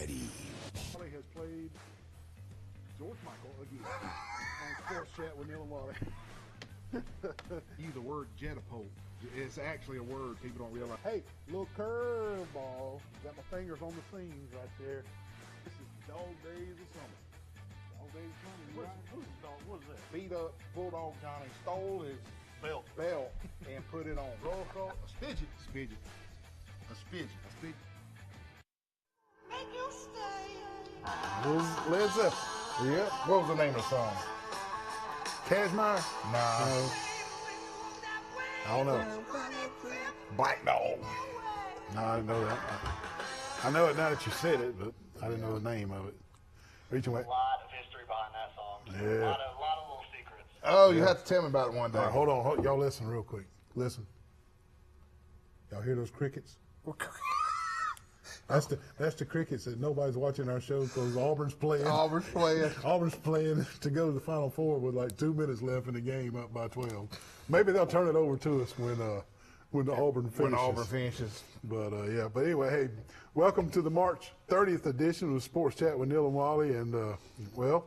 ready. Wally has played George Michael again on Sports Chat with Neil and Wally. Use the word jetapult. It's actually a word people don't realize. Hey, little curveball. Got my fingers on the seams right there. This is Dog Days of Summer. Dog Days of Summer, you right? Who's the dog? What is that? Beat up Bulldog Johnny, stole his Belt. belt and put it on. Roll call, a spidget. Spidget. A spidget. A spidget. Led Zeppelin. Yep. What was the name of the song? Cashmere? Nah. I don't know. Black Dog. No, I didn't know that. I know it now that you said it, but I didn't know the name of it. Reaching way. A lot of history behind that song. Yeah. A lot of little secrets. Oh, you have to tell me about it one day. All right, hold on. Y'all listen real quick. Listen. Y'all hear those crickets? That's the crickets that nobody's watching our show because Auburn's playing. Auburn's playing to go to the Final Four with like 2 minutes left in the game, up by 12. Maybe they'll turn it over to us when the Auburn finishes. But yeah. But anyway, hey, welcome to the March 30th edition of Sports Chat with Neil and Wally. And well,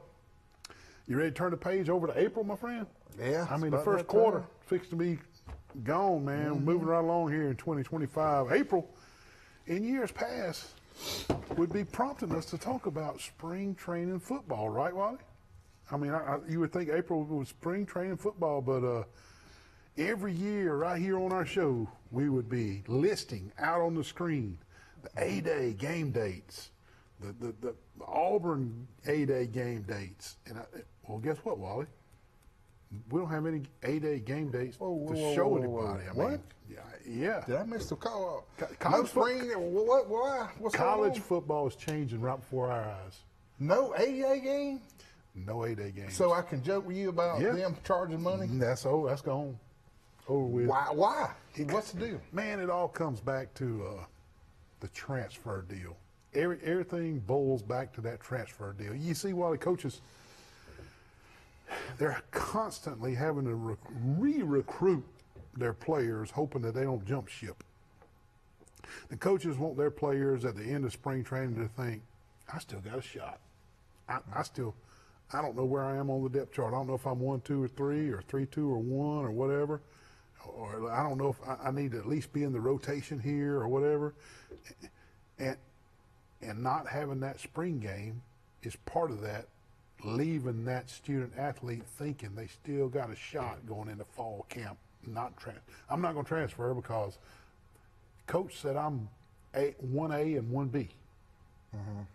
you ready to turn the page over to April, my friend? Yeah. I mean, the first quarter fixed to be gone, man. Mm-hmm. Moving right along here in 2025. April, in years past, would be prompting us to talk about spring training football, right, Wally? I mean, you would think April was spring training football, but every year right here on our show, we would be listing out on the screen the A-Day game dates, the Auburn A-Day game dates. And well, guess what, Wally? We don't have any A-Day game dates to show anybody. I mean, yeah. Did I miss the call? College spring? What? Why? What's College football is changing right before our eyes. No A-Day game? No A-Day game. So I can joke with you about them charging money? That's gone. Over with. Why? What's the deal? Man, it all comes back to the transfer deal. Everything boils back to that transfer deal. You see why the coaches, they're constantly having to re-recruit their players, hoping that they don't jump ship. The coaches want their players at the end of spring training to think, I still got a shot. I don't know where I am on the depth chart. I don't know if I'm 1, 2, or 3, or 3, 2, or 1, or whatever. Or I don't know if I need to at least be in the rotation here or whatever. And not having that spring game is part of that, leaving that student athlete thinking they still got a shot going into fall camp. I'm not going to transfer because coach said I'm 1A and 1B.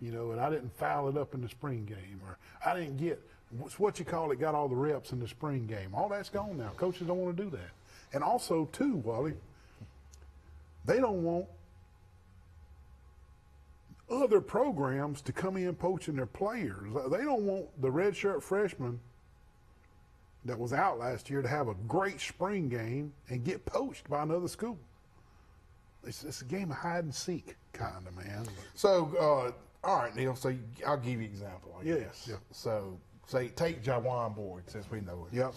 You know, and I didn't foul it up in the spring game, or I didn't get got all the reps in the spring game. All that's gone now. Coaches don't want to do that. And also, too, Wally, they don't want other programs to come in poaching their players. They don't want the redshirt freshman that was out last year to have a great spring game and get poached by another school. It's a game of hide and seek, kind of, man. So, all right, Neil, so I'll give you an example. Yes. Yeah. So, say, take Jawan Boyd, since we know it. Yep.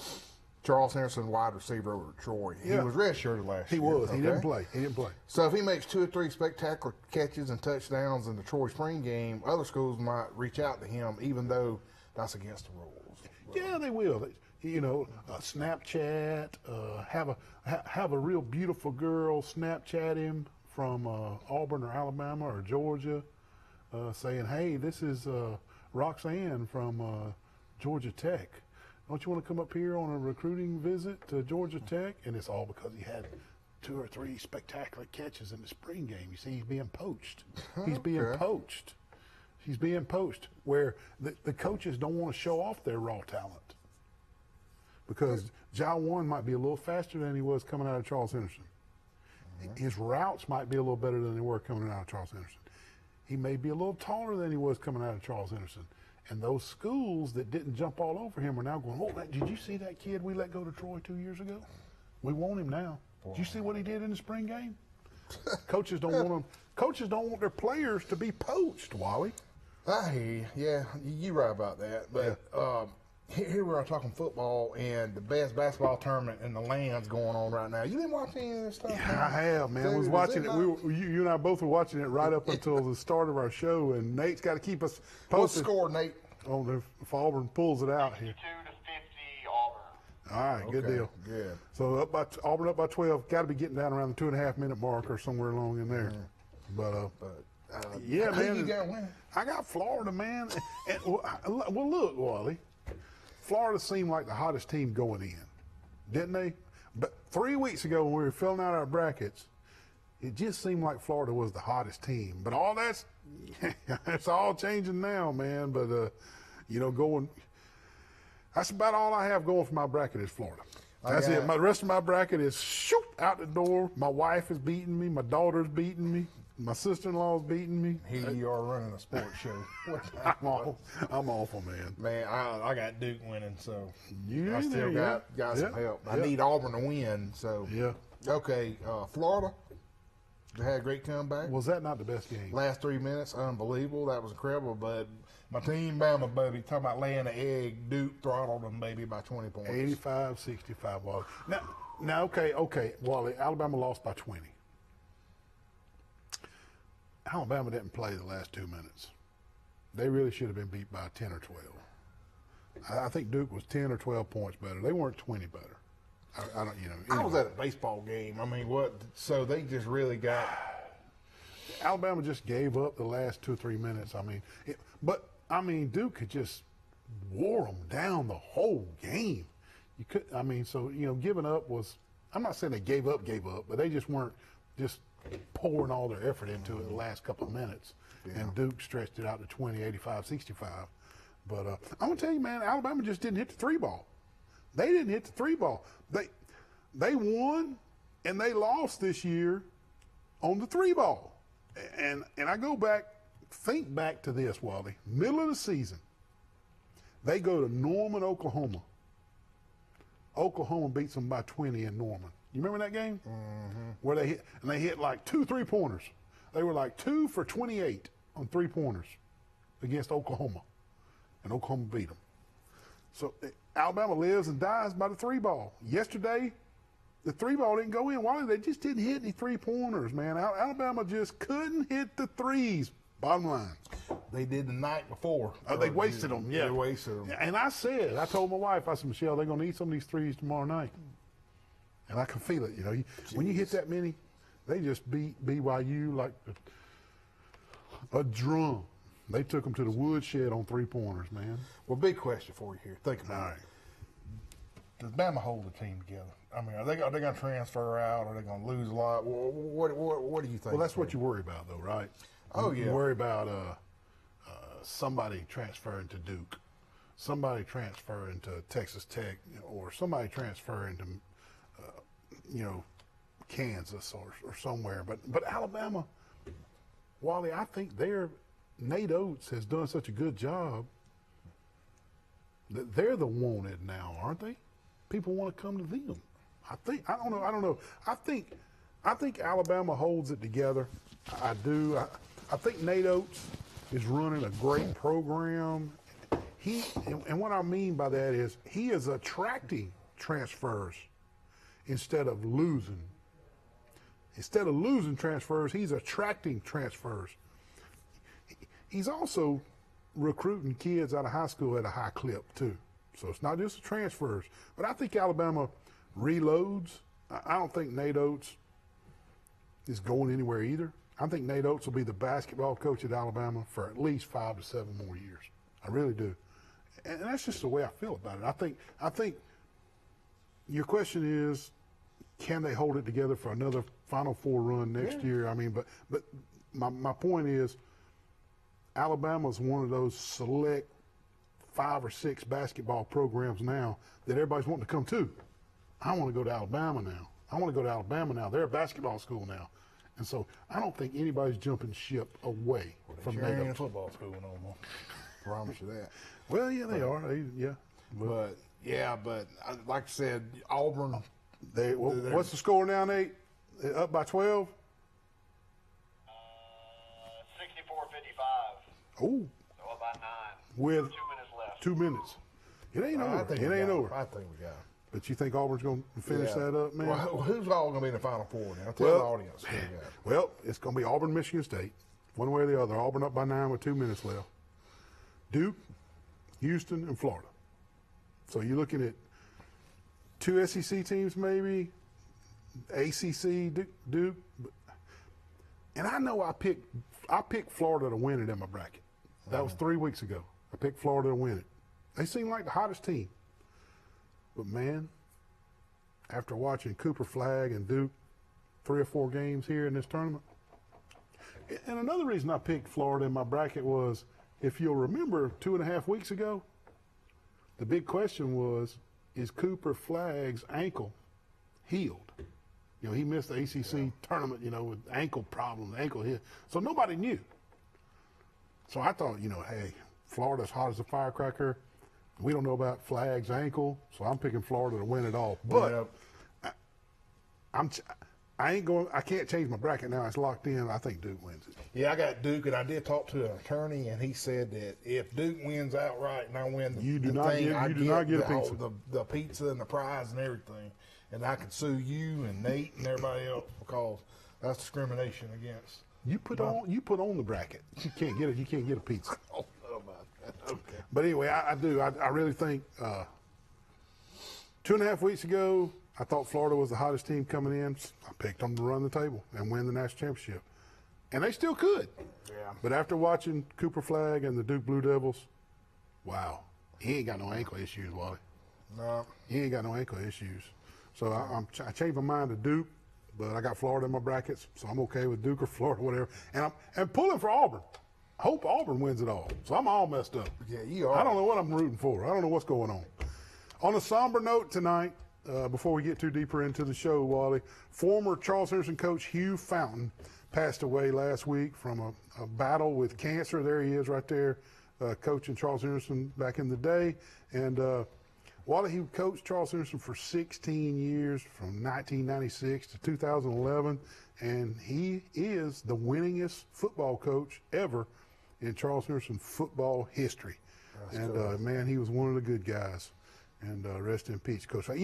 Charles Henderson, wide receiver over at Troy. He was redshirted last year. He was. Okay? He didn't play. So if he makes 2 or 3 spectacular catches and touchdowns in the Troy spring game, other schools might reach out to him, even though that's against the rules. Yeah, they will. You know, Snapchat, have a real beautiful girl Snapchat him from Auburn or Alabama or Georgia, saying, hey, this is Roxanne from Georgia Tech. Don't you want to come up here on a recruiting visit to Georgia Tech? And it's all because he had 2 or 3 spectacular catches in the spring game. You see, he's being poached. He's being poached. He's being poached where the coaches don't want to show off their raw talent. Because Jawan might be a little faster than he was coming out of Charles Henderson. His routes might be a little better than they were coming out of Charles Henderson. He may be a little taller than he was coming out of Charles Henderson. And those schools that didn't jump all over him are now going, oh, did you see that kid we let go to Troy 2 years ago? We want him now. Did you see what he did in the spring game? Coaches don't want them. Coaches don't want their players to be poached, Wally. I hear you. Yeah, you're right about that. But here we are talking football and the best basketball tournament in the land's going on right now. You didn't watch any of this stuff? I have, man. I was Dude, watching is it. not- You and I both were watching it right up until the start of our show, and Nate's got to keep us What's posted the score, Nate? on if Auburn pulls it out here. 2 to 50 Auburn. All right, good Okay, deal. good. So Auburn up by 12. Got to be getting down around the 2.5-minute mark or somewhere along in there. But yeah, who man. you got winning? I got Florida, man. Well, look, Wally. Florida seemed like the hottest team going in, didn't they? But 3 weeks ago when we were filling out our brackets, it just seemed like Florida was the hottest team. But all that's it's all changing now, man. But that's about all I have going for my bracket is Florida. That's it. My rest of my bracket is shoot out the door. My wife is beating me. My daughter's beating me. My sister-in-law's beating me. Here you are running a sports show. I'm awful, man. Man, I got Duke winning, so You I in still there, got yeah. some help. I Yeah. need Auburn to win, so Yeah. Okay, Florida, they had a great comeback. Was that not the best game? Last 3 minutes, unbelievable. That was incredible. But my team, Bama, baby, talking about laying an egg, Duke throttled them, baby, by 20 points. 85-65, Wally. Now, okay, Wally. Alabama lost by 20. Alabama didn't play the last 2 minutes. They really should have been beat by 10 or 12. I think Duke was 10 or 12 points better. They weren't 20 better. I don't, I was at a baseball game. I mean, what? So they just really got. Alabama just gave up the last 2 or 3 minutes. Duke could just wore them down the whole game. You could, giving up was. I'm not saying they gave up, but they just weren't just pouring all their effort into it the last couple of minutes. Yeah. And Duke stretched it out to 20, 85-65. But I'm gonna tell you, man, Alabama just didn't hit the 3-ball. They didn't hit the 3-ball. They won and they lost this year on the 3-ball. And I think back to this, Wally. Middle of the season, they go to Norman, Oklahoma. Oklahoma beats them by 20 in Norman. You remember that game? Mm-hmm. Where they hit like 2 3-pointers. They were like 2 for 28 on 3-pointers against Oklahoma. And Oklahoma beat them. So Alabama lives and dies by the 3-ball. Yesterday, the 3-ball didn't go in. Why? They just didn't hit any 3-pointers, man. Alabama just couldn't hit the threes. Bottom line. They did the night before. They wasted them. Yeah, They wasted them. And I told my wife, I said, Michelle, they're going to need some of these threes tomorrow night. And I can feel it. When you hit that many, they just beat BYU like a drum. They took them to the woodshed on 3-pointers, man. Well, big question for you here. Think about All it. right. Does Bama hold the team together? I mean, are they going to transfer out? Are they going to lose a lot? What do you think? Well, that's what you worry about, though, right? Oh, You yeah. worry about somebody transferring to Duke, somebody transferring to Texas Tech, or somebody transferring to, Kansas or somewhere. But Alabama, Wally, I think Nate Oates has done such a good job that they're the wanted now, aren't they? People want to come to them. I don't know. I think Alabama holds it together. I do. I think Nate Oates is running a great program. And what I mean by that is he is attracting transfers instead of losing. Instead of losing transfers, he's attracting transfers. He's also recruiting kids out of high school at a high clip too. So it's not just the transfers. But I think Alabama reloads. I don't think Nate Oates is going anywhere either. I think Nate Oates will be the basketball coach at Alabama for at least 5 to 7 more years. I really do. And that's just the way I feel about it. I think your question is, can they hold it together for another Final Four run next year? I mean, but my point is, Alabama's one of those select 5 or 6 basketball programs now that everybody's wanting to come to. I want to go to Alabama now. They're a basketball school now. And so I don't think anybody's jumping ship away from Sure ain't Nate a Oates. football school no more. Promise you that. Well, yeah, they are. Yeah. But like I said, Auburn. What's the score now, Nate? Up by 12? 64-55. Oh, So up by 9. with 2 minutes left. 2 minutes. It ain't I over. think It we ain't got over. I think we got it. But you think Auburn's going to finish Yeah. that up, man? Well, who's all going to be in the Final Four now? Tell the audience. Who we got. Well, it's going to be Auburn, Michigan State, one way or the other. Auburn up by 9 with 2 minutes left. Duke, Houston, and Florida. So you're looking at 2 SEC teams, maybe ACC, Duke. And I know I picked Florida to win it in my bracket. That was 3 weeks ago. I picked Florida to win it. They seem like the hottest team. But man, after watching Cooper Flag and Duke 3 or 4 games here in this tournament, and another reason I picked Florida in my bracket was, if you'll remember 2.5 weeks ago, the big question was, is Cooper Flag's ankle healed? You know, he missed the ACC tournament, with ankle problems, ankle hit. So nobody knew. So I thought, hey, Florida's hot as a firecracker. We don't know about Flag's ankle, so I'm picking Florida to win it all. But I can't change my bracket now. It's locked in. I think Duke wins it. Yeah, I got Duke, and I did talk to an attorney, and he said that if Duke wins outright and I win the, You do the not thing, get- I you do not get a all pizza. the pizza and the prize and everything, and I could sue you and Nate and everybody else because that's discrimination against. You put on the bracket. You can't get it. You can't get a pizza. Oh, about that. Okay. But anyway, I do. I really think 2.5 weeks ago, I thought Florida was the hottest team coming in. I picked them to run the table and win the national championship. And they still could. Yeah. But after watching Cooper Flag and the Duke Blue Devils, wow, he ain't got no ankle issues, Wally. No. He ain't got no ankle issues. So I changed my mind to Duke, but I got Florida in my brackets, so I'm okay with Duke or Florida, whatever. And I'm pulling for Auburn. I hope Auburn wins it all. So I'm all messed up. Yeah, you are. I don't know what I'm rooting for. I don't know what's going on. On a somber note tonight, before we get too deeper into the show, Wally, former Charles Henderson coach Hugh Fountain passed away last week from a battle with cancer. There he is right there, coaching Charles Henderson back in the day. And Wally, he coached Charles Henderson for 16 years, from 1996 to 2011. And he is the winningest football coach ever in Charles Henderson football history. And man, he was one of the good guys. And rest in peace, Coach. I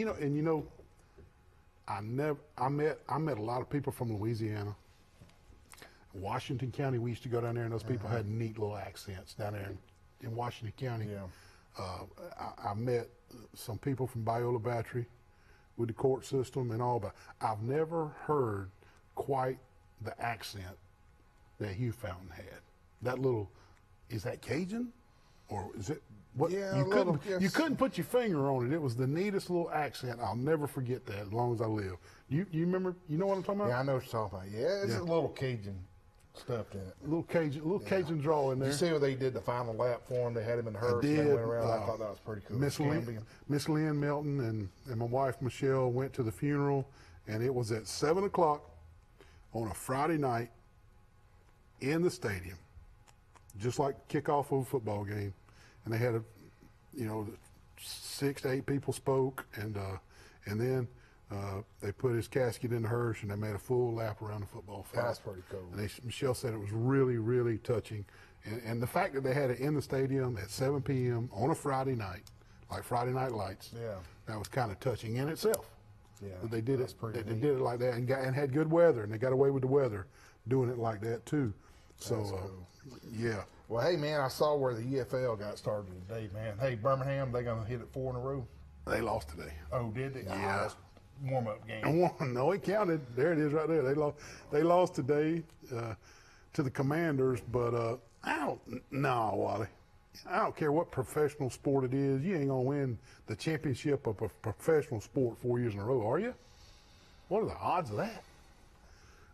met a lot of people from Louisiana, Washington County. We used to go down there, and those people had neat little accents down there in Washington County. Yeah. I met some people from Biola Battery with the court system and all, but I've never heard quite the accent that Hugh Fountain had. That little, is that Cajun? Or is it, what? Yeah, You couldn't put your finger on it. It was the neatest little accent. I'll never forget that as long as I live. You remember, you know what I'm talking about? Yeah, I know what you're talking about. Yeah, it's Yeah. a little Cajun stuffed in it. Little Cajun draw in Did there. you see what they did the final lap for him? They had him in the hearse and did. they went around. I thought that was pretty cool. Miss Lynn Melton and my wife Michelle went to the funeral, and it was at 7 o'clock on a Friday night in the stadium, just like kickoff of a football game. And they had 6 to 8 people spoke, and then they put his casket in the hearse, and they made a full lap around the football field. That's pretty cool. And Michelle said it was really, really touching. And the fact that they had it in the stadium at 7 p.m. on a Friday night, like Friday Night Lights, Yeah. that was kind of touching in itself. Yeah, That they did that's it. pretty They neat. did it like that, and had good weather, and they got away with the weather, doing it like that too. So, That's cool. yeah. Well, hey, man, I saw where the EFL got started today, man. Hey, Birmingham, they going to hit it 4 in a row? They lost today. Oh, did they? Yeah. That's warm-up game. And one, no, it counted. There it is, right there. They lost today to the Commanders, but Wally. I don't care what professional sport it is. You ain't gonna win the championship of a professional sport 4 years in a row, are you? What are the odds of that?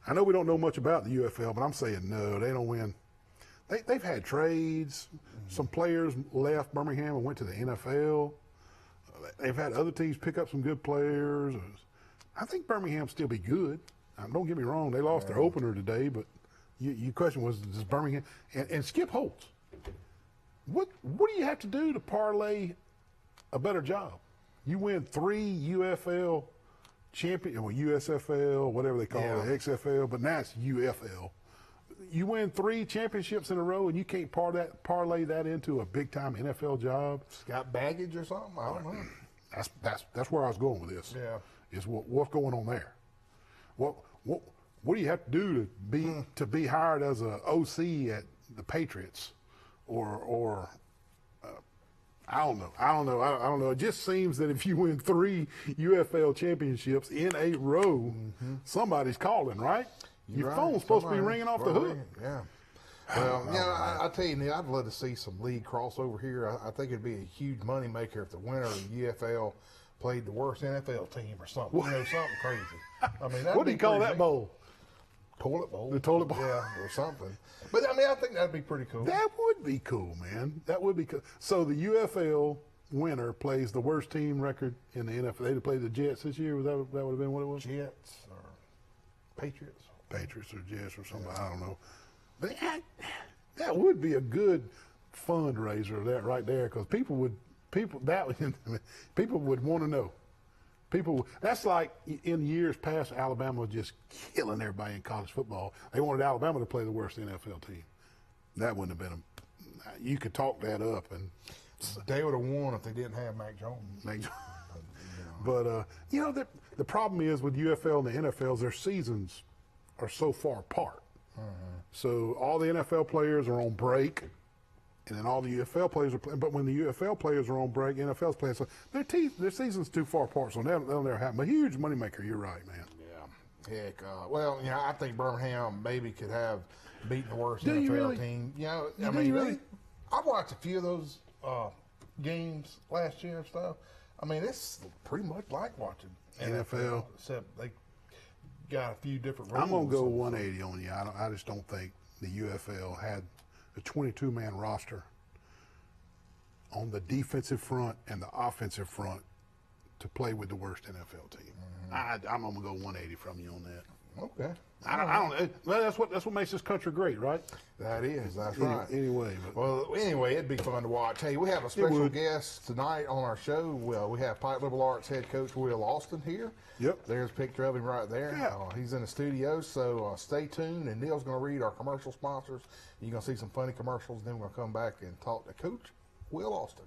I know we don't know much about the UFL, but I'm saying no, they don't win. They've had trades. Some players left Birmingham and went to the NFL. They've had other teams pick up some good players. I think Birmingham still be good. Don't get me wrong; they lost their opener today, but your question was, does Birmingham and Skip Holtz? What do you have to do to parlay a better job? You win 3 UFL champion, or USFL, whatever they call it, XFL, but now it's UFL. You win 3 championships in a row, and you can't parlay that into a big time NFL job. Got baggage or something? I don't know. That's where I was going with this. Yeah. Is what's going on there? What do you have to do to be hired as a OC at the Patriots, or I don't know. It just seems that if you win 3 UFL championships in a row, somebody's calling, right? Your right. phone's supposed to be ringing off the hook. Yeah. Well, I tell you, Neil, I'd love to see some league crossover here. I think it'd be a huge moneymaker if the winner of the UFL played the worst NFL team or something. Something crazy. I mean, What do you call that bowl? Toilet bowl. The toilet bowl. Yeah, or something. But I mean, I think that'd be pretty cool. That would be cool, man. That would be cool. So the UFL winner plays the worst team record in the NFL. They'd played the Jets this year. That would have been what it was? Jets or Patriots. Patriots or Jets or something. I don't know. But that would be a good fundraiser, that right there, because people would want to know. That's like in years past, Alabama was just killing everybody in college football. They wanted Alabama to play the worst NFL team. That wouldn't have been you could talk that up, and they would have won if they didn't have Mac Jones. But the problem is with UFL and the NFL, their seasons are so far apart. So all the NFL players are on break, and then all the UFL players are playing. But when the UFL players are on break, NFL's playing. So their season's too far apart, so that'll never happen. A huge moneymaker, you're right, man. Yeah. Heck, I think Birmingham maybe could have beaten the worst NFL team. I've watched a few of those games last year and stuff. I mean, it's pretty much like watching NFL. Except they got a few different rules. I'm going to go 180 on you. I just don't think the UFL had a 22-man roster on the defensive front and the offensive front to play with the worst NFL team. I'm going to go 180 from you on that. Okay. I don't. Well, that's what makes this country great, right? That is. That's right. Anyway. It'd be fun to watch. Hey, we have a special guest tonight on our show. Well, we have Pike Liberal Arts head coach Will Austin here. Yep. There's a picture of him right there. Yeah. He's in the studio, so stay tuned. And Neil's going to read our commercial sponsors. You're going to see some funny commercials. Then we're going to come back and talk to Coach Will Austin.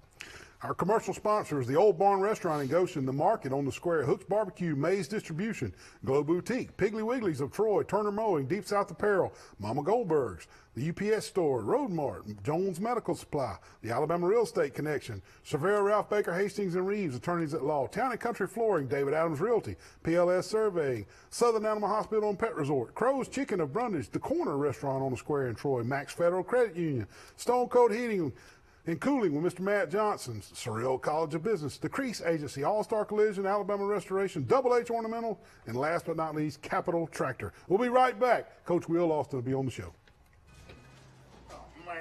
Our commercial sponsors, the Old Barn Restaurant in Goshen, The Market on the Square, Hooks Barbecue, Mays Distribution, Glow Boutique, Piggly Wigglies of Troy, Turner Mowing, Deep South Apparel, Mama Goldberg's, the UPS Store, Road Mart, Jones Medical Supply, the Alabama Real Estate Connection, Cervera, Ralph Baker, Hastings and Reeves, Attorneys at Law, Town and Country Flooring, David Adams Realty, PLS Surveying, Southern Animal Hospital and Pet Resort, Crow's Chicken of Brundage, The Corner Restaurant on the Square in Troy, Max Federal Credit Union, Stone Cold Heating and Cooling with Mr. Matt Johnson, Surreal College of Business, The Crease Agency, All-Star Collision, Alabama Restoration, Double H Ornamental, and last but not least, Capital Tractor. We'll be right back. Coach Will Austin will be on the show. Oh, man.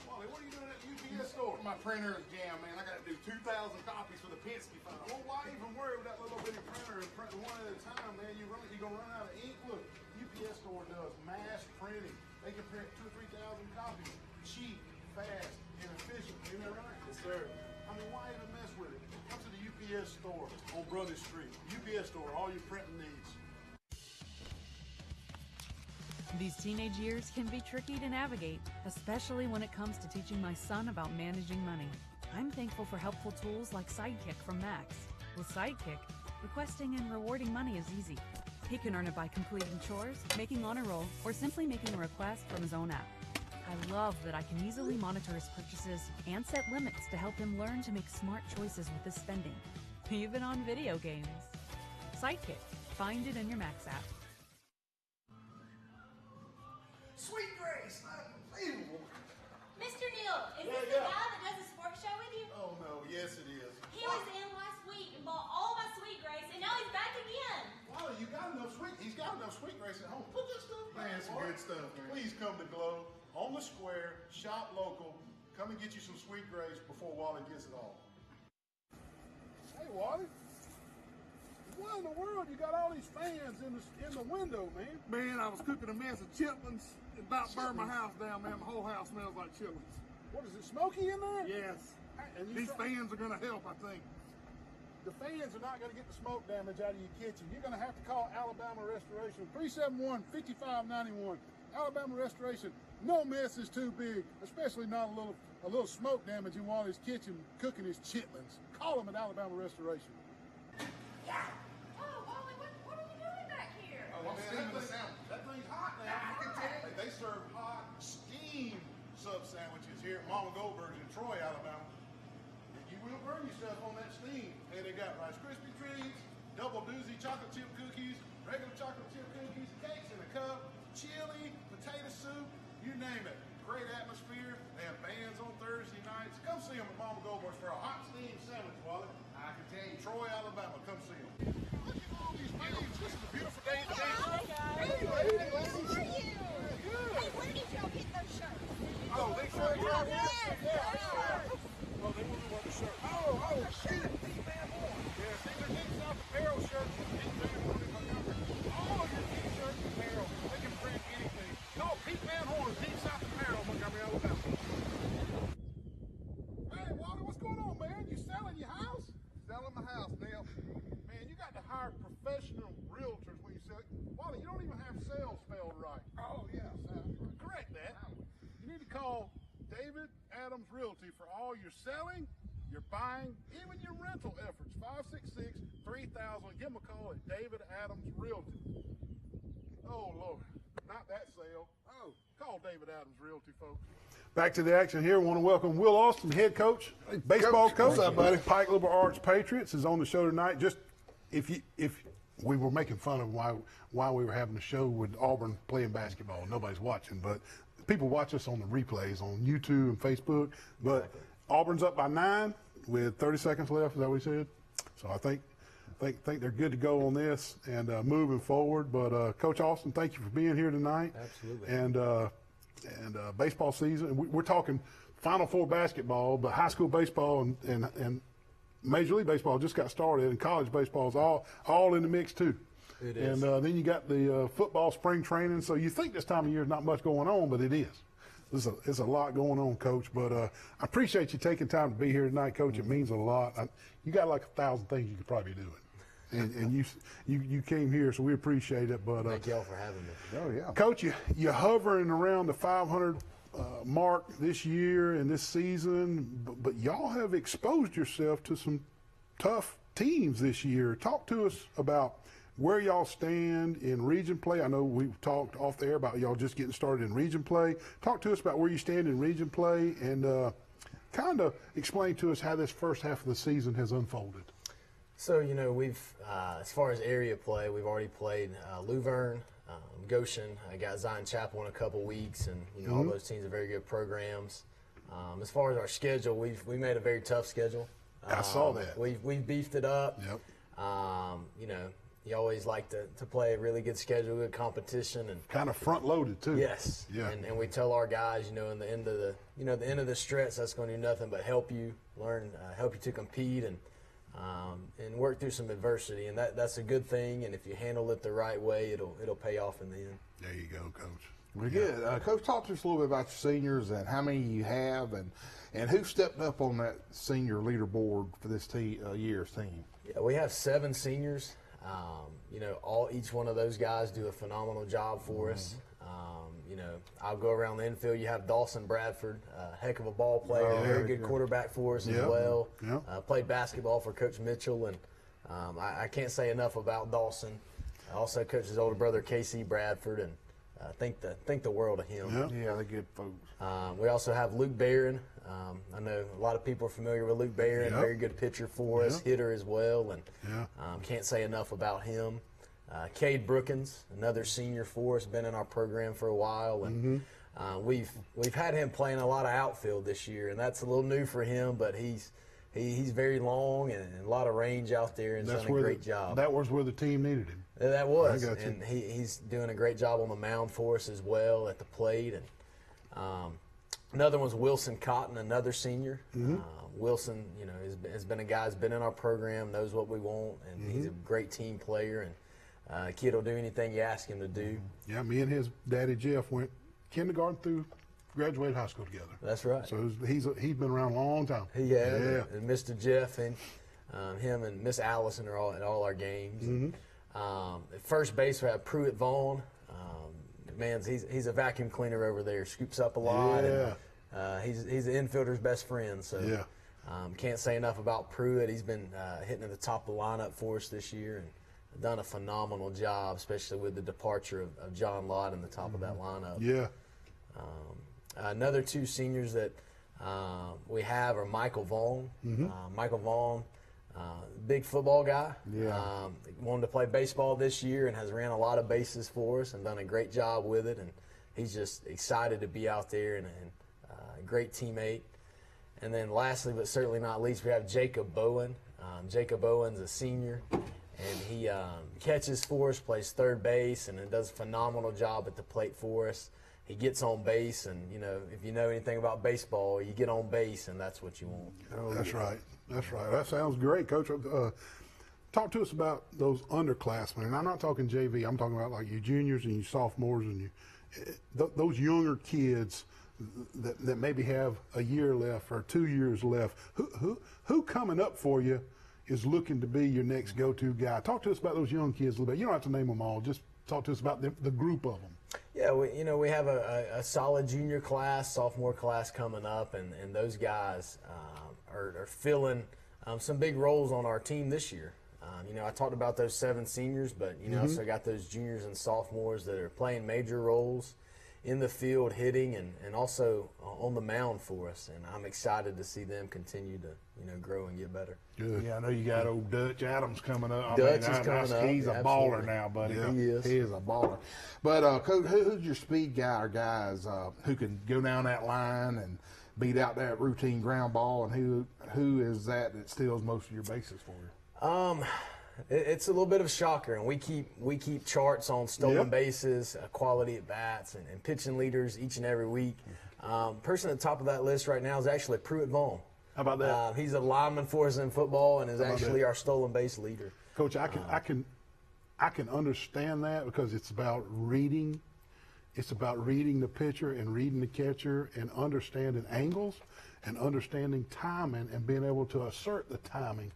Wally, what are you doing at the UPS store? My printer is jammed, man. I got to do 2,000 copies for the Penske file. Well, why even worry with that little bitty printer and print one at a time, man? You're going to run out of ink. Look, UPS store does mass printing. They can print 2,000 or 3,000 copies, cheap, fast, and efficient. Isn't that right? Yes, sir. I mean, why even mess with it? Come to the UPS store on Brothers Street. UPS store, all your printing needs. These teenage years can be tricky to navigate, especially when it comes to teaching my son about managing money. I'm thankful for helpful tools like Sidekick from Max. With Sidekick, requesting and rewarding money is easy. He can earn it by completing chores, making honor roll, or simply making a request from his own app. I love that I can easily monitor his purchases and set limits to help him learn to make smart choices with his spending, even on video games. Sidekick. Find it in your Max app. Sweet Grace, unbelievable. Mr. Neal, is this the guy that does the sports show with you? Oh, no. Yes, it is. He was in last week and bought all my Sweet Grace, and now he's back again. Wally, you got enough sweet. He's got enough Sweet Grace at home. Put this stuff back. Man, some good stuff, man. Please come to Glow on the Square. Shop local. Come and get you some Sweet Grace before Wally gets it all. Hey, Wally. Why in the world you got all these fans in the window, man? Man, I was cooking a mess of chitlins. It about burned my house down, man. My whole house smells like chitlins. What is it, smoky in there? Yes. And you These fans are going to help, I think. The fans are not going to get the smoke damage out of your kitchen. You're going to have to call Alabama Restoration, 371-5591. Alabama Restoration, no mess is too big, especially not a little smoke damage while he's kitchen cooking his chitlins. Call him at Alabama Restoration. Yeah. Oh, Wally, what are you doing back here? That thing's hot now. You can tell. They serve hot, steamed sub sandwiches here at Mama Goldberg's in Troy, Alabama. You will burn yourself on that steam. Hey, they got Rice Krispie treats, double doozy chocolate chip cookies, regular chocolate chip cookies, cakes in a cup, chili, potato soup, you name it. Great atmosphere. They have bands on Thursday nights. Come see them at Mama Goldberg's for a hot steam sandwich, Wally. I can tell you, Troy, Alabama. Come see them. Look at all these waves. This is a beautiful day today. Hi, guys. Hey, how are you? Hey, where did y'all get those shirts? Oh, they shirts right here? Oh, they want to wear the shirt. Oh, shit. Pete Van Horn. Yeah, these are Deep South apparel shirts from Pete Van Horn in Montgomery. All of your t-shirts and apparel, they can print anything. Call Pete Van Horn, Deep South Apparel, Montgomery, Alabama. Hey, Wally, what's going on, man? You selling your house? Selling my house, Neil. Man, you got to hire professional realtors when you sell it. Wally, you don't even have sales spelled right. Oh, yeah, sounds right. Correct that. You need to call David Adams Realty for all your selling, your buying, even your rental efforts. 566-3000. Give them a call at David Adams Realty. Oh, Lord. Not that sale. Oh, call David Adams Realty, folks. Back to the action here. I want to welcome Will Austin, head coach, baseball coach. What's up, buddy? Pike Liberal Arts Patriots is on the show tonight. Just if we were making fun of why we were having a show with Auburn playing basketball, nobody's watching, but people watch us on the replays on YouTube and Facebook. But Auburn's up by 9 with 30 seconds left. Is that what he said? So I think they're good to go on this and moving forward. But Coach Austin, thank you for being here tonight. Absolutely. And baseball season. We're talking Final Four basketball, but high school baseball and Major League Baseball just got started, and college baseball is all in the mix too. It is. And then you got the football spring training. So you think this time of year is not much going on, but it is. There's a lot going on, Coach. But I appreciate you taking time to be here tonight, Coach. It means a lot. You got like 1,000 things you could probably be doing. And you came here, so we appreciate it. But Thank y'all for having me. Oh, yeah. Coach, you're hovering around the 500 mark this year and this season, but y'all have exposed yourself to some tough teams this year. Talk to us about where y'all stand in region play. I know we've talked off the air about y'all just getting started in region play. Talk to us about where you stand in region play and kind of explain to us how this first half of the season has unfolded. So, we've, as far as area play, we've already played Luverne, Goshen. I got Zion Chapel in a couple weeks, and, all those teams are very good programs. As far as our schedule, we made a very tough schedule. I saw that. We've beefed it up. Yep. You always like to play a really good schedule, good competition, and kind of front loaded too. Yes. Yeah. And we tell our guys, in the end of the end of the stretch, that's going to do nothing but help you learn, help you to compete and work through some adversity, and that's a good thing. And if you handle it the right way, it'll pay off in the end. There you go, Coach. Very good. Coach, talk to us a little bit about your seniors and how many you have and who stepped up on that senior leaderboard for this year's team. Yeah, we have 7 seniors. Each one of those guys do a phenomenal job for us. I'll go around the infield. You have Dawson Bradford, a heck of a ball player, very good quarterback for us as well. Yep. Played basketball for Coach Mitchell, and I can't say enough about Dawson. I also coach his older brother, Casey Bradford, and I think the world of him. Yep. Yeah, they're good folks. We also have Luke Barron. I know a lot of people are familiar with Luke Barron, Yep. very good pitcher for us, hitter as well, and Yeah. can't say enough about him. Cade Brookins, another senior for us, been in our program for a while, and we've had him playing a lot of outfield this year, and that's a little new for him, but he's very long and a lot of range out there, and done a great job. That was where the team needed him. That was, I got you. and he's doing a great job on the mound for us as well at the plate. And another one's Wilson Cotton, another senior. Wilson, has been a guy who's been in our program, knows what we want, and he's a great team player. And kid will do anything you ask him to do. Yeah, me and his daddy Jeff went kindergarten through graduated high school together. That's right. So he's been around a long time. He has. Yeah. And Mr. Jeff and him and Miss Allison are all at all our games. At first base, we have Pruitt Vaughn. he's a vacuum cleaner over there. Scoops up a lot. Yeah. And, he's the infielder's best friend. So Yeah. can't say enough about Pruitt. He's been hitting at the top of the lineup for us this year and done a phenomenal job, especially with the departure of John Lott in the top of that lineup. Yeah. Another two seniors that we have are Michael Vaughn. Michael Vaughn, big football guy. Yeah. Wanted to play baseball this year and has ran a lot of bases for us and done a great job with it. And he's just excited to be out there and a great teammate. And then lastly, but certainly not least, we have Jacob Bowen. Jacob Bowen's a senior, and he catches for us, plays third base, and does a phenomenal job at the plate for us. He gets on base, and, if you know anything about baseball, you get on base, and that's what you want. That's right. That's right. That sounds great, Coach. Talk to us about those underclassmen. And I'm not talking JV. I'm talking about like your juniors and your sophomores and those younger kids that maybe have a year left or 2 years left. Who coming up for you is looking to be your next go-to guy? Talk to us about those young kids a little bit. You don't have to name them all. Just talk to us about the group of them. Yeah, we have a solid junior class, sophomore class coming up, and those guys are filling some big roles on our team this year. I talked about those 7 seniors, but also got those juniors and sophomores that are playing major roles in the field, hitting, and also on the mound for us. And I'm excited to see them continue to grow and get better. Good. Yeah, I know you got old Dutch Adams coming up. Dutch is coming up. He's a Absolutely. baller now, buddy. Yeah. He is a baller. But Coach, who's your speed guy or guys who can go down that line and beat out that routine ground ball, and who is that steals most of your bases for you? It's a little bit of a shocker, and we keep charts on stolen Yep. bases, quality at bats, and pitching leaders each and every week. Person at the top of that list right now is actually Pruitt Vaughn. How about that? He's a lineman for us in football and is about actually that? our stolen base leader. Coach, I can understand that because it's about reading. It's about reading the pitcher and reading the catcher and understanding angles and understanding timing and being able to assert the timing.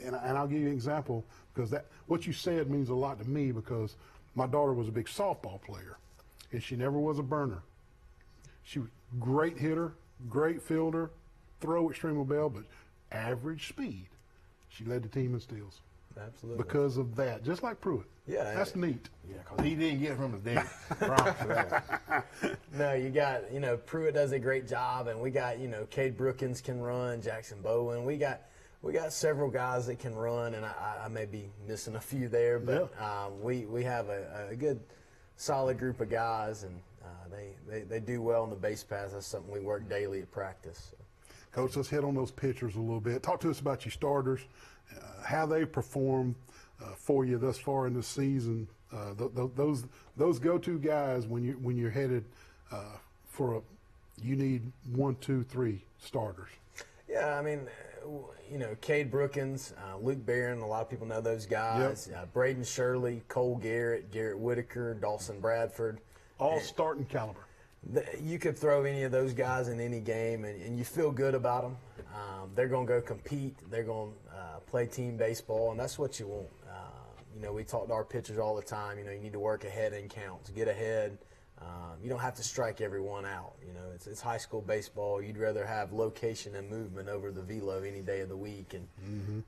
And I'll give you an example because what you said means a lot to me because my daughter was a big softball player and she never was a burner. She was a great hitter, great fielder, throw extremely well, but average speed. She led the team in steals. Absolutely. Because of that, just like Pruitt. Yeah, that's neat. Yeah, because he didn't get it from his daddy. Promise you that. No, you got, Pruitt does a great job, and we got, Cade Brookins can run, Jackson Bowen. We got several guys that can run, and I may be missing a few there, but we have a good, solid group of guys, and they do well on the base paths. That's something we work daily at practice. So. Coach, let's hit on those pitchers a little bit. Talk to us about your starters, how they performed for you thus far in the season. Those go-to guys when you're headed for you need 1, 2, 3 starters. Yeah, I mean, Cade Brookins, Luke Barron, a lot of people know those guys. Yep. Braden Shirley, Cole Garrett, Garrett Whitaker, Dawson Bradford. All starting caliber. You could throw any of those guys in any game, and you feel good about them. They're going to go compete. They're going to play team baseball, and that's what you want. We talk to our pitchers all the time. You need to work ahead in counts, get ahead. You don't have to strike everyone out. It's high school baseball. You'd rather have location and movement over the velo any day of the week. And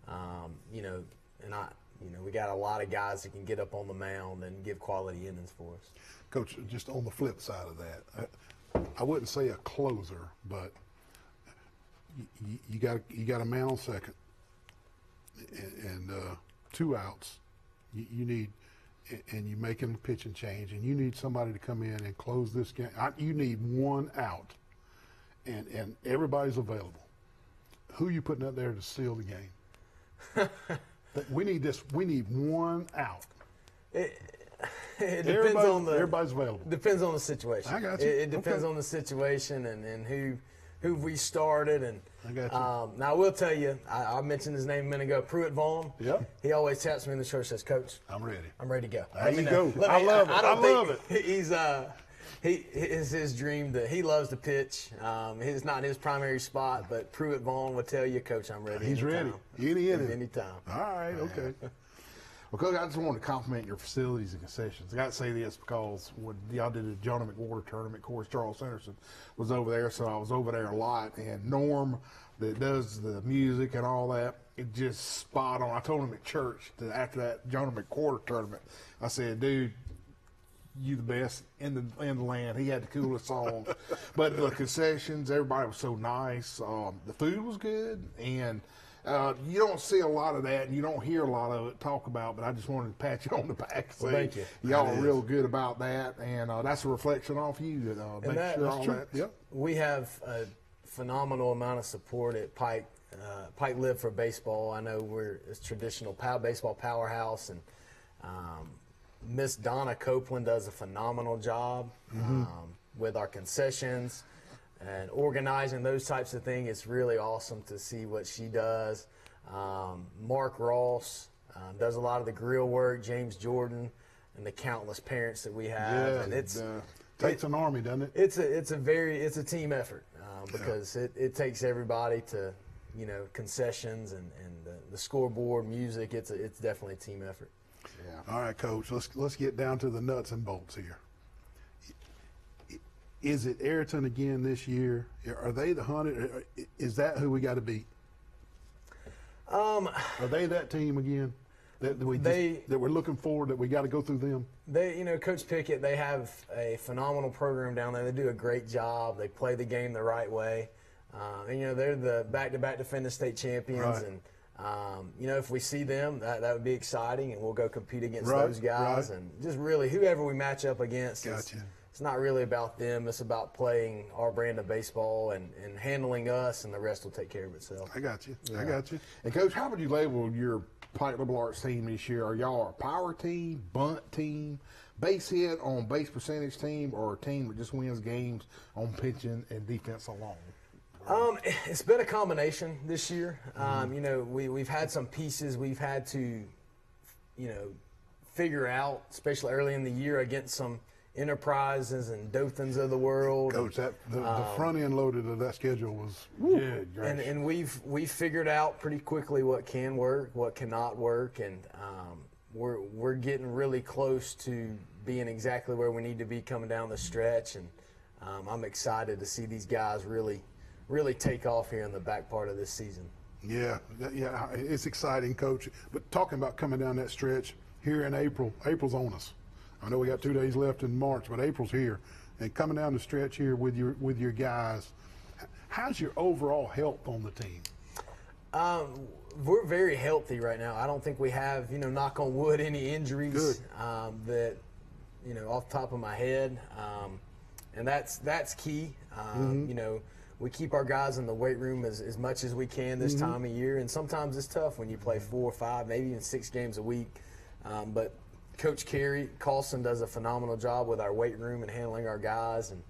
we got a lot of guys that can get up on the mound and give quality innings for us. Coach, just on the flip side of that, I wouldn't say a closer, but you got a man on second and 2 outs. You need, and you're making a pitching change, and you need somebody to come in and close this game. You need 1 out, and everybody's available. Who are you putting out there to seal the game? We need this. We need 1 out. It depends on everybody's available. Depends on the situation. I got you. It depends Okay. on the situation and who we started. And I got you. now I will tell you, I mentioned his name a minute ago, Pruitt Vaughn. Yep. He always taps me in the shoulder and says, "Coach, I'm ready. I'm ready to go." There Let me you know. go. I love it. I love it. He's it's his dream that he loves to pitch. It's not his primary spot, but Pruitt Vaughn would tell you, "Coach, I'm ready." He's anytime. ready. Any inning. Anytime. All right. Okay. Well, Coach, I just wanted to compliment your facilities and concessions. I got to say this because when y'all did the Johnny McWhorter tournament, of course, Charles Henderson was over there, so I was over there a lot. And Norm, that does the music and all that, it just spot on. I told him at church that after that Johnny McWhorter tournament, I said, dude, you the best in the land. He had the coolest songs. But the concessions, everybody was so nice. The food was good, and you don't see a lot of that, and you don't hear a lot of it talk about, but I just wanted to pat you on the back and say, thank you. Y'all are real good about that, and that's a reflection off you. Make sure all that. Yep. We have a phenomenal amount of support at Pike. Pike Live for Baseball. I know we're a traditional baseball powerhouse, and Miss Donna Copeland does a phenomenal job with our concessions and organizing those types of things. It's really awesome to see what she does. Mark Ross does a lot of the grill work, James Jordan, and the countless parents that we have. Yeah, and it takes an army, doesn't it? It's a team effort because it takes everybody to, concessions and the scoreboard, music. It's definitely a team effort. Yeah. All right, Coach. Let's get down to the nuts and bolts here. Is it Ayrton again this year? Are they the 100? Is that who we got to beat? Are they that team again that we're looking forward, that we got to go through them? Coach Pickett, they have a phenomenal program down there. They do a great job. They play the game the right way. They're the back-to-back defending state champions, Right. and if we see them, that would be exciting, and we'll go compete against those guys. Right. And just really, whoever we match up against, Gotcha. it's not really about them. It's about playing our brand of baseball and handling us, and the rest will take care of itself. I got you. Yeah. I got you. And, Coach, how would you label your Pike Liberal Arts team this year? Are y'all a power team, bunt team, base hit on base percentage team, or a team that just wins games on pitching and defense alone? It's been a combination this year. We've had some pieces we've had to, figure out, especially early in the year against some Enterprises and Dothans of the world. Coach, the front end loaded of that schedule was good. And we've figured out pretty quickly what can work, what cannot work, and we're getting really close to being exactly where we need to be coming down the stretch. And I'm excited to see these guys really take off here in the back part of this season. Yeah, it's exciting, Coach. But talking about coming down that stretch here in April, April's on us. I know we got 2 days left in March, but April's here, and coming down the stretch here with your guys. How's your overall health on the team? We're very healthy right now. I don't think we have, knock on wood, any injuries. Good. That, off the top of my head, and that's key. We keep our guys in the weight room as much as we can this time of year, and sometimes it's tough when you play 4 or 5, maybe even 6 games a week. But Coach Kerry Carlson does a phenomenal job with our weight room and handling our guys, and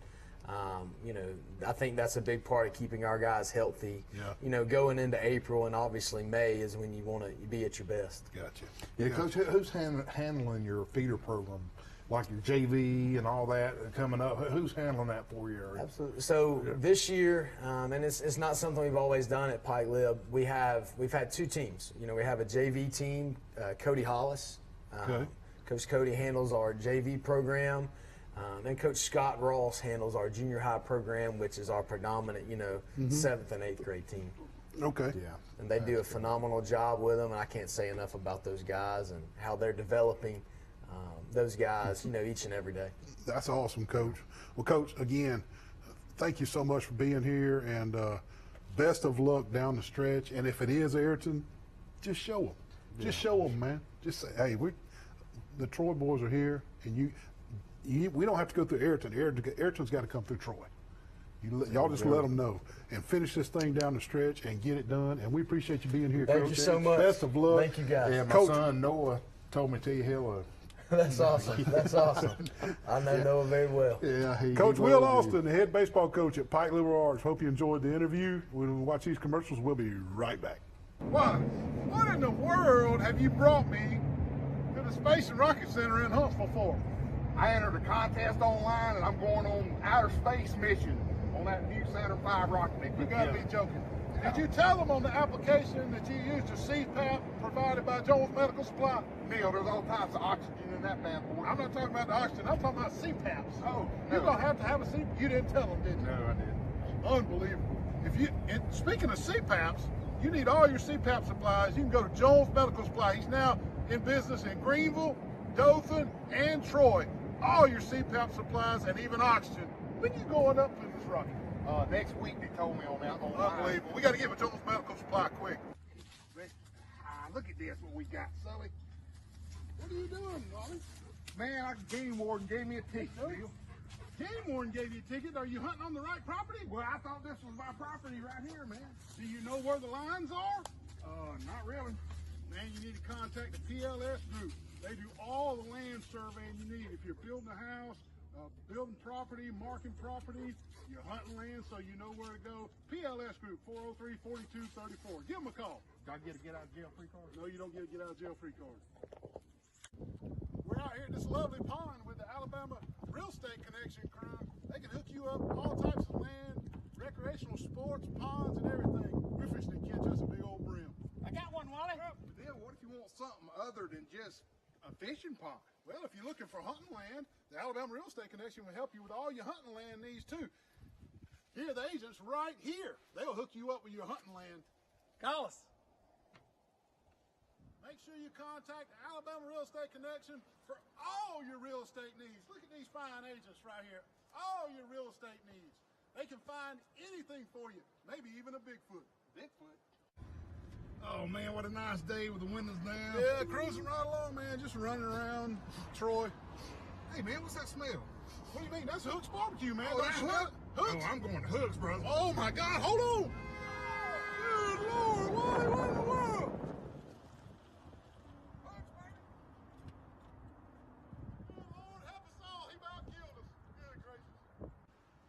I think that's a big part of keeping our guys healthy. Yeah. Going into April and obviously May is when you want to be at your best. Gotcha. Yeah, Coach, who's handling your feeder program, like your JV and all that coming up? Who's handling that for you? Absolutely. So this year, and it's not something we've always done at Pike Lib. We've had 2 teams. We have a JV team, Cody Hollis. Okay. Coach Cody handles our JV program, and Coach Scott Ross handles our junior high program, which is our predominant, 7th and 8th grade team. Okay. Yeah. And they do a phenomenal job with them, and I can't say enough about those guys and how they're developing those guys, each and every day. That's awesome, Coach. Well, Coach, again, thank you so much for being here, and best of luck down the stretch. And if it is Ayrton, just show them. Just show them, man. Just say, hey, the Troy boys are here, and we don't have to go through Ayrton. Ayrton's got to come through Troy. Y'all just let them know and finish this thing down the stretch and get it done. And we appreciate you being here, Coach. Thank you so much. Best of luck. Thank you, guys. Yeah, my Coach, son Noah told me to tell you hello. That's awesome. That's awesome. I know Noah very well. Yeah, Coach Will Austin, the head baseball coach at Pike Liberal Arts. Hope you enjoyed the interview. When we watch these commercials, we'll be right back. What in the world have you brought me to the Space and Rocket Center in Huntsville for? I entered a contest online and I'm going on outer space mission on that new Saturn V rocket. You gotta be joking. Did you tell them on the application that you used a CPAP provided by Jones Medical Supply? Neil, there's all types of oxygen in that bad boy. I'm not talking about the oxygen. I'm talking about CPAPs. Oh, You're no. going to have a CPAP. You didn't tell them, did you? No, I didn't. Unbelievable. And speaking of CPAPs, you need all your CPAP supplies. You can go to Jones Medical Supply. He's now in business in Greenville, Dothan, and Troy. All your CPAP supplies and even oxygen. When you going up in this rocket? Next week they told me on that. Unbelievable. We got to get with Jones Medical Supply quick. Look at this, what we got, Sully. What are you doing, Molly? Man, our game warden gave me a ticket, Neil. Game warden gave you a ticket. Are you hunting on the right property? Well, I thought this was my property right here, man. Do you know where the lines are? Not really. Man, you need to contact the PLS group. They do all the land surveying you need. If you're building a house, building property, marking property, you're hunting land so you know where to go. PLS group, 403-4234. Give them a call. Do I get a get out of jail free card? No, you don't get a get out of jail free card. We're out here at this lovely pond with the Alabama Real Estate Connection crew. They can hook you up with all types of land, recreational sports, ponds, and everything. We're fishing to catch us a big old brim. I got one, Wally. Neil, what if you want something other than just a fishing pond? Well, if you're looking for hunting land, the Alabama Real Estate Connection will help you with all your hunting land needs too. Here, the agents right here. They'll hook you up with your hunting land. Call us. Make sure you contact the Alabama Real Estate Connection for all your real estate needs. Look at these fine agents right here. All your real estate needs. They can find anything for you, maybe even a Bigfoot. Bigfoot. Oh man, what a nice day with the windows down. Yeah, cruising right along, man. Just running around Troy. Hey, man, what's that smell? What do you mean? That's Hooks Barbecue, man. Oh, that's Hooks. Hooks? Oh, I'm going to Hooks, brother. Oh my God, hold on. Good Lord, Wally, what in the world? Hooks, baby. Good Lord, help us all. He about killed us. Good gracious.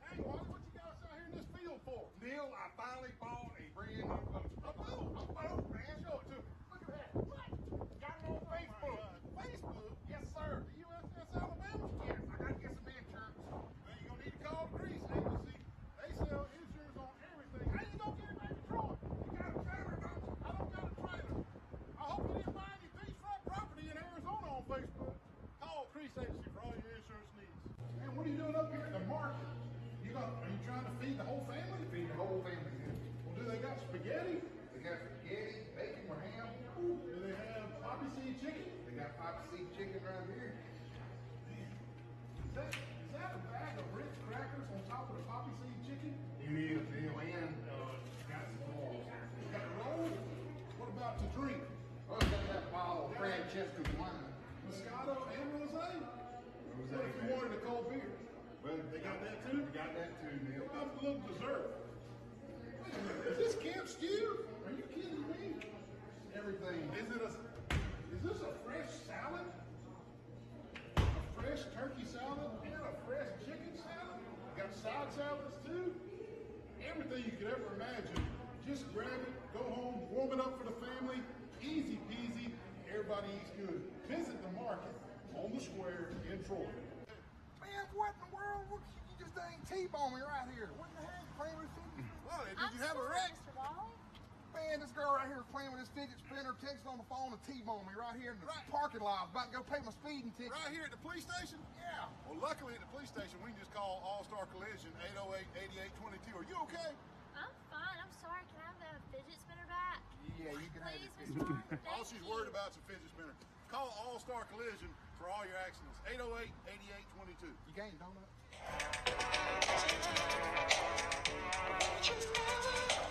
Hey, Wally, what you got us out here in this field for? Neil, I finally bought a brand new boat. A boat, man. Show it to me. Look at that. What? Got it on Facebook. Facebook? Yes, sir. The USS Alabama? Yes, I got to get some insurance. Well, you're going to need to call the Grease Agency. They sell insurance on everything. How you going to get it back to Troy? You got a trailer, don't you? I don't got a trailer. I hope you didn't buy any beachfront property in Arizona on Facebook. Call Grease Agency for all your insurance needs. Man, what are you doing up here at the market? Are you trying to feed the whole family? Feed the whole family. Well, do they got spaghetti? They got spaghetti, bacon with ham. Do they have poppy seed chicken? They got poppy seed chicken right here. Is that a bag of Ritz crackers on top of the poppy seed chicken? It is, Neil, and got some rolls. Got a roll? What about to drink? Oh, got that bottle of Francesca wine. Moscato and rosé? What if you wanted a cold beer? Well, They got that too? They got that too, Neil. What about a little dessert? Wait a minute, is this camp stew? Are you kidding me? Everything. Is this a fresh salad? A fresh turkey salad and a fresh chicken salad? Got side salads too? Everything you could ever imagine. Just grab it, go home, warm it up for the family. Easy peasy. Everybody eats good. Visit the market on the square in Troy. Man, what in the world? You just ain't T-bone me right here. What the heck? Playing with fidget? Well, did you have a wreck? Mr. Wally. Man, this girl right here playing with this fidget spinner, texting on the phone and T-bone me right here in the parking lot. About to go pay my speeding ticket. Right here at the police station? Yeah. Well, luckily at the police station, we can just call All-Star Collision 808-8822. Are you okay? I'm fine. I'm sorry. Can I have the fidget spinner back? Yeah, you can have Please, it. Mr. Wally. All Thank she's you. worried about is a fidget spinner. Call All-Star Collision for all your accidents. 808-8822. You game donut.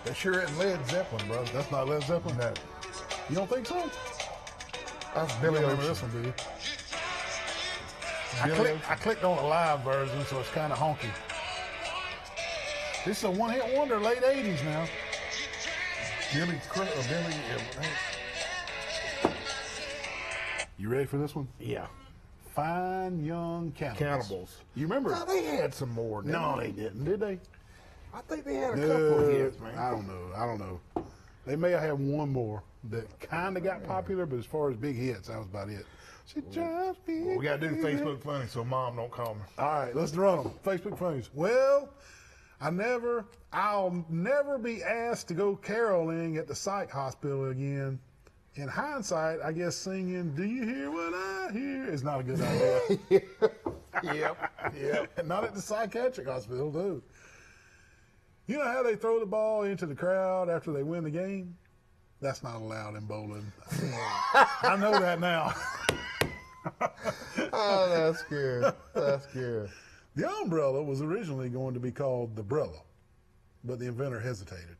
That sure isn't Led Zeppelin, brother. That's not Led Zeppelin? No. You don't think so? That's You Billy don't remember Ocean. this one, do you? Billy I clicked on the live version, so it's kind of honky. This is a one-hit wonder, late 80s now. Billy. You ready for this one? Yeah. Fine Young Cannibals. Cannibals. You remember? No, they had some more. Didn't No, they didn't, did they? I think they had a couple of hits, man. I don't know. They may have had one more that kind of got popular, but as far as big hits, that was about it. She drives me. Well, we got to do crazy. Facebook funny so Mom don't call me. All right, let's run them. Facebook funnies. Well, I never I'll never be asked to go caroling at the psych hospital again. In hindsight, I guess singing "Do You Hear What I Hear" is not a good idea. Yep. Not at the psychiatric hospital, too. You know how they throw the ball into the crowd after they win the game? That's not allowed in bowling. I know that now. Oh, that's good. That's good. The umbrella was originally going to be called the Brella, but the inventor hesitated.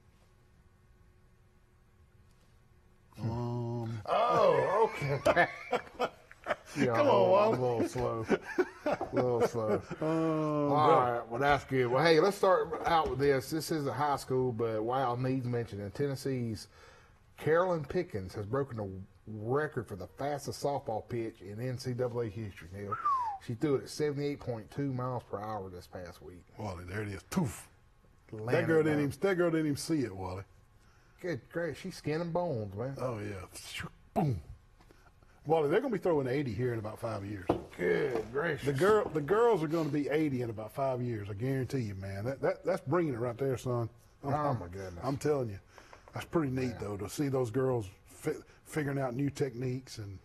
Oh, okay. Yeah, Come on, I'm a little slow. All right, well, that's good. Well, hey, let's start out with this. This is a high school, but wow, needs mentioning. Tennessee's Carolyn Pickens has broken the record for the fastest softball pitch in NCAA history, Neil. She threw it at 78.2 miles per hour this past week. Wally, there it is. Poof. That Landed girl down. didn't even see it, Wally. Good, great. She's skin and bones, man. Oh, yeah. Boom. Wally, they're going to be throwing 80 here in about 5 years. Good gracious. The girls are going to be 80 in about 5 years. I guarantee you, man. That's bringing it right there, son. Oh, my goodness. I'm telling you. That's pretty neat, though, to see those girls figuring out new techniques and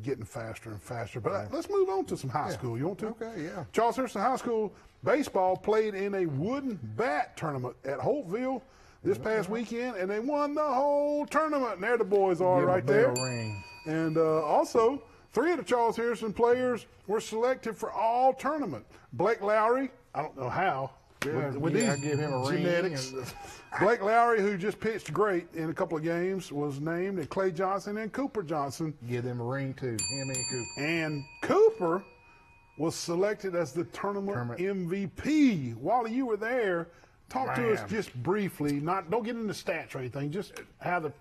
getting faster and faster. But let's move on to some high school. You want to? Okay, yeah. Charles Harrison High School baseball played in a wooden bat tournament at Holtville this past weekend, and they won the whole tournament. And there the boys are Give 'em right a there. bell ring. And also, 3 of the Charles Harrison players were selected for all tournament. Blake Lowry, I don't know how. With I these give him a ring genetics. and- Blake Lowry, who just pitched great in a couple of games, was named, and Clay Johnson and Cooper Johnson. Give them a ring, too. Him and Cooper. And Cooper was selected as the tournament MVP. Wally, you were there. Talk to us Man. just briefly. Don't get into stats or anything. Just how the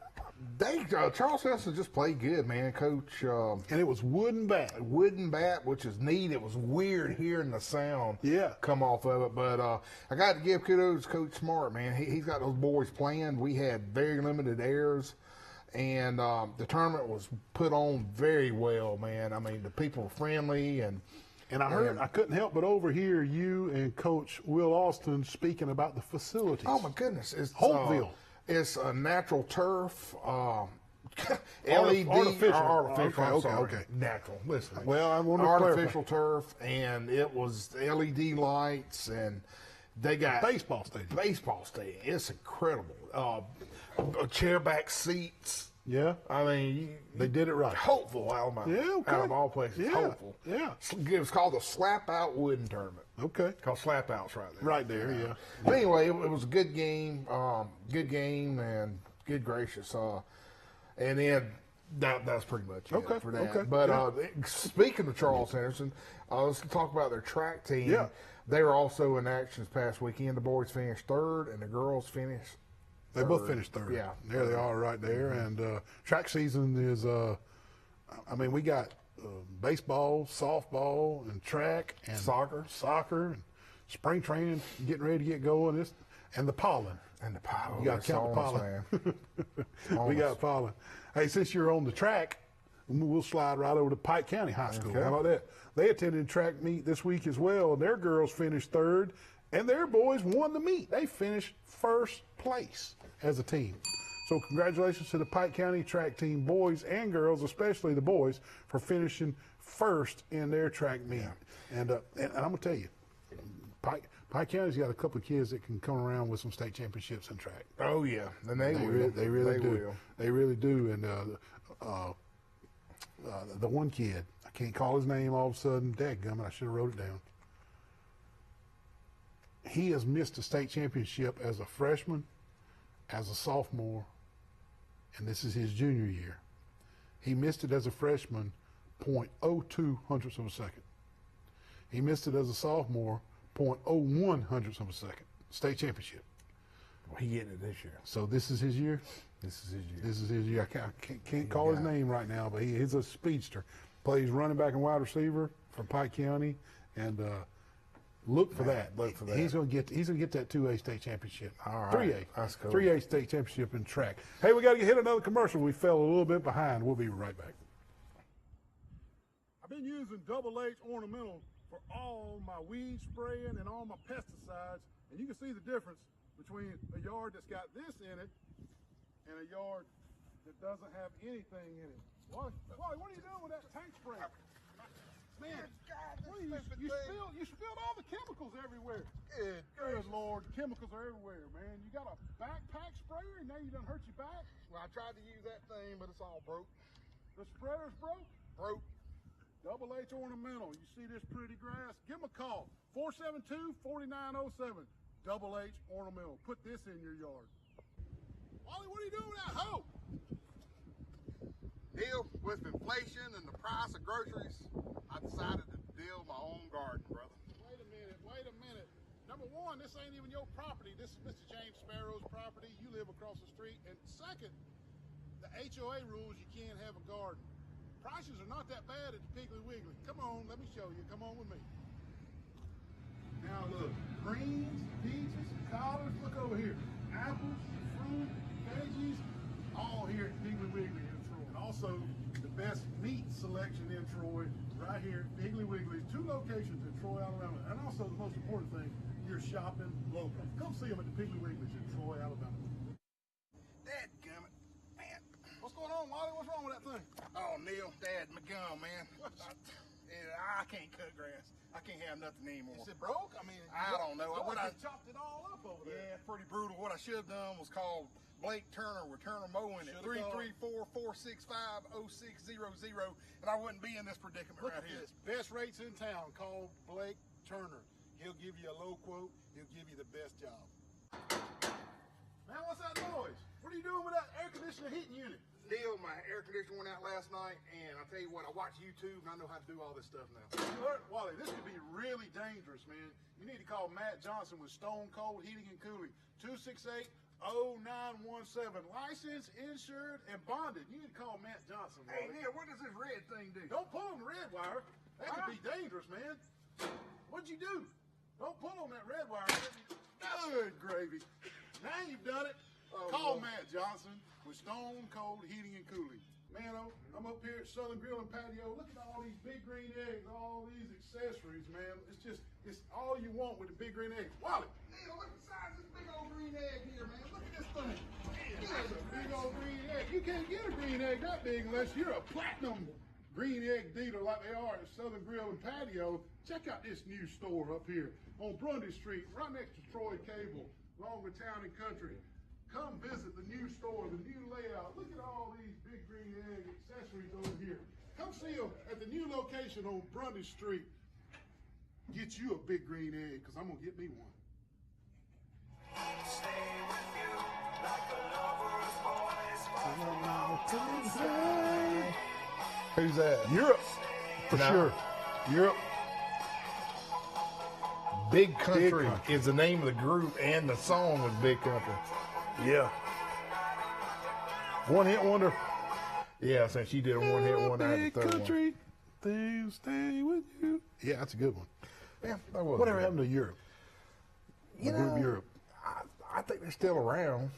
Charles Harrison just played good, man. Coach, and it was wooden bat. wooden bat, which is neat. It was weird hearing the sound come off of it. But I got to give kudos to Coach Smart, man. He's got those boys playing. We had very limited errors. And the tournament was put on very well, man. I mean, the people were friendly. And I heard, I couldn't help but overhear you and Coach Will Austin speaking about the facilities. Oh, my goodness. It's Holtville. It's a natural turf. LED Artificial. Okay. Okay. Natural. Listen. Well, I want to artificial turf, and it was LED lights, and they got baseball stadium. It's incredible. Chairback seats. Yeah. I mean, They did it right. Hopeful, Alabama. Yeah, okay. Out of all places, Yeah, hopeful. yeah. It was called the Slap Out Wooden Tournament. Okay. Called Slap Outs right there. Right there, yeah. But anyway, it was a good game. And good gracious. And then that's pretty much Okay, it for that. okay, But yeah. speaking of Charles Henderson, let's talk about their track team. Yeah. They were also in action this past weekend. The boys finished third, and the girls finished They both finished third. Yeah. There they are right there. And track season is, we got baseball, softball, and track, and Soccer, and spring training getting ready to get going. And the pollen. And the pollen. You got to count the pollen. We got pollen. Hey, since you're on the track, we'll slide right over to Pike County High School. Okay. How about that? They attended track meet this week as well, and their girls finished third, and their boys won the meet. They finished first place as a team. So congratulations to the Pike County track team, boys and girls, especially the boys, for finishing first in their track meet. Yeah. And I'm going to tell you, Pike County's got a couple of kids that can come around with some state championships in track. Oh, yeah. And they will. They really do. Will. They really do. And the one kid, I can't call his name all of a sudden. Dadgummit, I should have wrote it down. He has missed a state championship as a freshman, as a sophomore, and this is his junior year. He missed it as a freshman, 0.02 hundredths of a second. He missed it as a sophomore, 0.01 hundredths of a second. State championship. Well, he getting it this year. So this is his year? This is his year. This is his year. I can't call his name right now, but he's a speedster. Plays running back and wide receiver for Pike County, and look for that. Look for that. He's gonna get that 2A state championship. All right. 3A. That's cool. 3A state championship in track. Hey, we got to hit another commercial. We fell a little bit behind. We'll be right back. I've been using Double H Ornamental for all my weed spraying and all my pesticides, and you can see the difference between a yard that's got this in it and a yard that doesn't have anything in it. Wally, what are you doing with that tank spray? Man, what are you spilled all the chemicals everywhere. Good Lord, the chemicals are everywhere, man. You got a backpack sprayer and now you done hurt your back? Well, I tried to use that thing, but it's all broke. The sprayer's broke? Broke. Double H Ornamental. You see this pretty grass? Give them a call. 472-4907. Double H Ornamental. Put this in your yard. Wally, what are you doing with that hoe? Neil, with inflation and the price of groceries, I decided to build my own garden, brother. Wait a minute. Number one, this ain't even your property. This is Mr. James Sparrow's property. You live across the street. And second, the HOA rules you can't have a garden. Prices are not that bad at the Piggly Wiggly. Come on, let me show you. Come on with me. Now look, greens, peaches, collards. Look over here. Apples, fruit, veggies, all here at Piggly Wiggly in Troy. And also, the best meat selection in Troy, right here at Piggly Wiggly. 2 locations in Troy, Alabama. And also, the most important thing, you're shopping local. Come see them at the Piggly Wigglies in Troy, Alabama. Dadgummit, man. What's going on, Wally? What's wrong with that thing? Oh, Neil, Dad, my gum, man. I can't cut grass. I can't have nothing anymore. Is it broke? I mean, I don't know. What I chopped it all up over there. Yeah, pretty brutal. What I should have done was called Blake Turner Returner Mowing at 334-465-0600, and I wouldn't be in this predicament Look right at here. this. Best rates in town. Call Blake Turner. He'll give you a low quote. He'll give you the best job. Man, what's that noise? What are you doing with that air conditioner heating unit? Neil, my air conditioner went out last night, and I'll tell you what, I watch YouTube, and I know how to do all this stuff now. You heard, Wally, this could be really dangerous, man. You need to call Matt Johnson with Stone Cold Heating and Cooling. 268-0917. Licensed, insured, and bonded. You need to call Matt Johnson, Wally. Hey, Neil, what does this red thing do? Don't pull on the red wire. That could be dangerous, man. What'd you do? Don't pull on that red wire. Good gravy. Now you've done it. Call Matt Johnson with Stone Cold Heating and Cooling. Man, I'm up here at Southern Grill and Patio. Look at all these big green eggs, all these accessories, man. It's all you want with a big green egg. Wally. Neil, look at the size of this big old green egg here, man. Look at this thing. That's a big old green egg. You can't get a green egg that big unless you're a platinum green egg dealer like they are at Southern Grill and Patio. Check out this new store up here on Grundy Street, right next to Troy Cable, along with Town and Country. Come visit the new store, the new layout. Look at all these big green egg accessories over here. Come see them at the new location on Grundy Street. Get you a big green egg, because I'm going to get me one. Who's that? Europe, for No. sure. Europe. Big Country, Big Country. is the name of the group, and the song was Big Country. Yeah. One hit wonder. Yeah, since she did a one hit one, I had Big the third country, things stay with you. Yeah, that's a good one. one. Yeah, that was Whatever good. happened to Europe? You The group know, Europe. I think they're still around.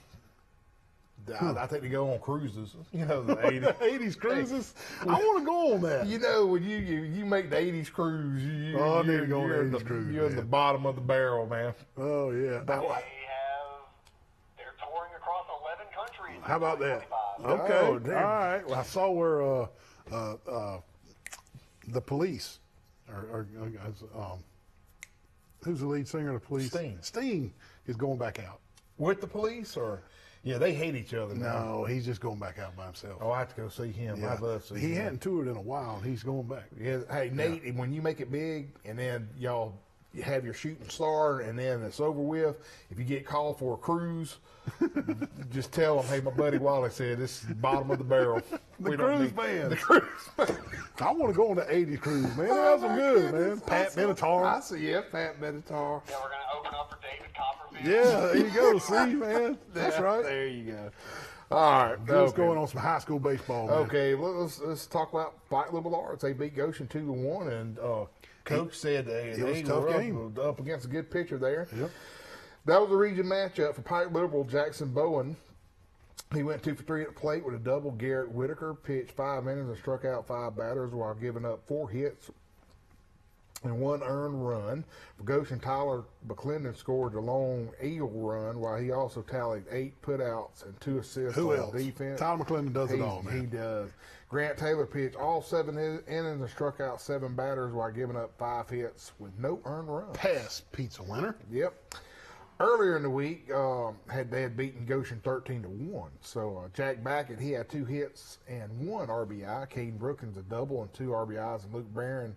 I think they go on cruises. You know, the 80s. 80s cruises. I want to go on that. You know, when you make the 80s cruise, Oh, I need to go on you're the in 80s cruise, You're in the man. bottom of the barrel, man. Oh yeah. They're touring across 11 countries. How about that? 2025. Okay. Oh, All damn. right. Well, I saw where the Police, who's the lead singer of the Police? Sting. Sting is going back out. With the Police, or yeah, they hate each other now. No, he's just going back out by himself. Oh, I have to go see him. Yeah. I'd love to see He him. hadn't toured in a while, and he's going back. Yeah, hey Nate, when you make it big, and then y'all you have your shooting star, and then it's over with. If you get called for a cruise, just tell them, hey, my buddy Wally said this is the bottom of the barrel. The cruise band. The cruise band. I want to go on the 80s cruise, man. That was good, man. Pat I Benatar. see, yeah, Pat Benatar. Yeah, we're going to open up for David Copperfield. Yeah, there you go. See, man. That's Yeah, right. There you go. All right, Let's okay. going on some high school baseball, man. Okay, let's talk about Fight Liberal Arts. They beat Goshen 2-1, and Coach said they was a tough were game. up against a good pitcher there. Yep. That was a region matchup for Pike Liberal. Jackson Bowen, he went 2 for 3 at the plate with a double. Garrett Whitaker pitched 5 innings and struck out 5 batters while giving up 4 hits. and 1 earned run. For Goshen, Tyler McClendon scored the lone eagle run, while he also tallied 8 putouts and 2 assists Who on else? defense. Tyler McClendon does it all, man. He does. Grant Taylor pitched all 7 innings and struck out 7 batters while giving up 5 hits with no earned runs. Pass pizza winner. Yep. Earlier in the week, they had beaten Goshen 13-1. So Jack Backett, he had 2 hits and 1 RBI. Caden Brookins a double and 2 RBIs, and Luke Barron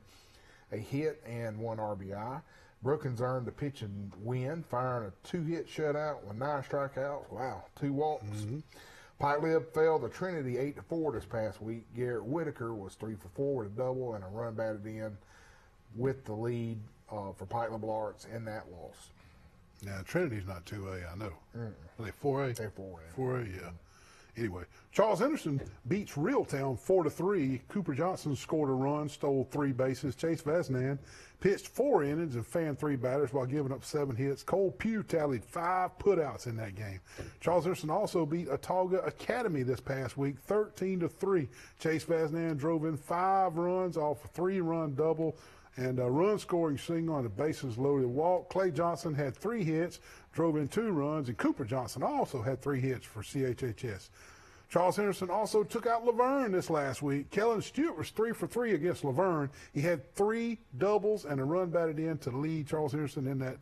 a hit and 1 RBI. Brookins earned the pitch and win, firing a 2-hit shutout with 9 strikeouts. Wow, 2 walks. Pike Lib fell to Trinity 8-4 this past week. Garrett Whitaker was 3 for 4 with a double and a run batted in with the lead for Pike Liberal Arts in that loss. Now, Trinity's not 2A, I know. Are they 4A? They're 4A. 4A, yeah. Anyway, Charles Henderson beats Reeltown 4-3. Cooper Johnson scored a run, stole 3 bases. Chase Vasnan pitched 4 innings and fanned 3 batters while giving up 7 hits. Cole Pugh tallied 5 putouts in that game. Charles Henderson also beat Atauga Academy this past week 13-3. Chase Vasnan drove in 5 runs off a 3-run double and a run-scoring single on a bases-loaded walk. Clay Johnson had 3 hits, drove in 2 runs, and Cooper Johnson also had 3 hits for CHHS. Charles Henderson also took out Laverne this last week. Kellen Stewart was 3 for 3 against Laverne. He had 3 doubles and a run batted in to lead Charles Henderson in that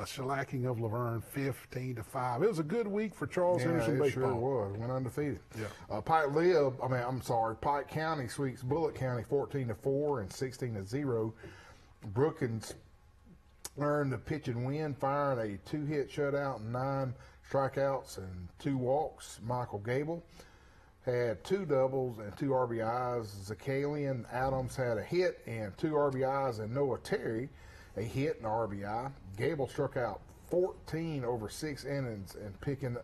shellacking of Laverne 15-5. It was a good week for Charles Henderson it baseball. sure was. Went undefeated. Yeah. Pike County sweeps Bullitt County 14-4 and 16-0. Brookins earned the pitch and win, firing a 2-hit shutout and 9 strikeouts and 2 walks. Michael Gable had 2 doubles and 2 RBIs. Zacalian Adams had a hit and 2 RBIs, and Noah Terry a hit and RBI. Gable struck out 14 over 6 innings and picking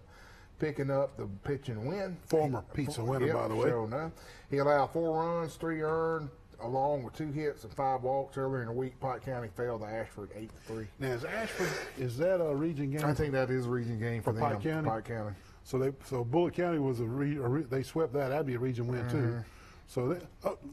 up the pitch and win. Former pizza winner, by the way. Sure enough. He allowed 4 runs, 3 earned, along with 2 hits and 5 walks. Earlier in the week, Pike County fell to Ashford 8-3. Now, is that a region game? I think that is a region game for them. Pike County? Pike County. So Bullitt County was they swept that. That'd be a region win too. So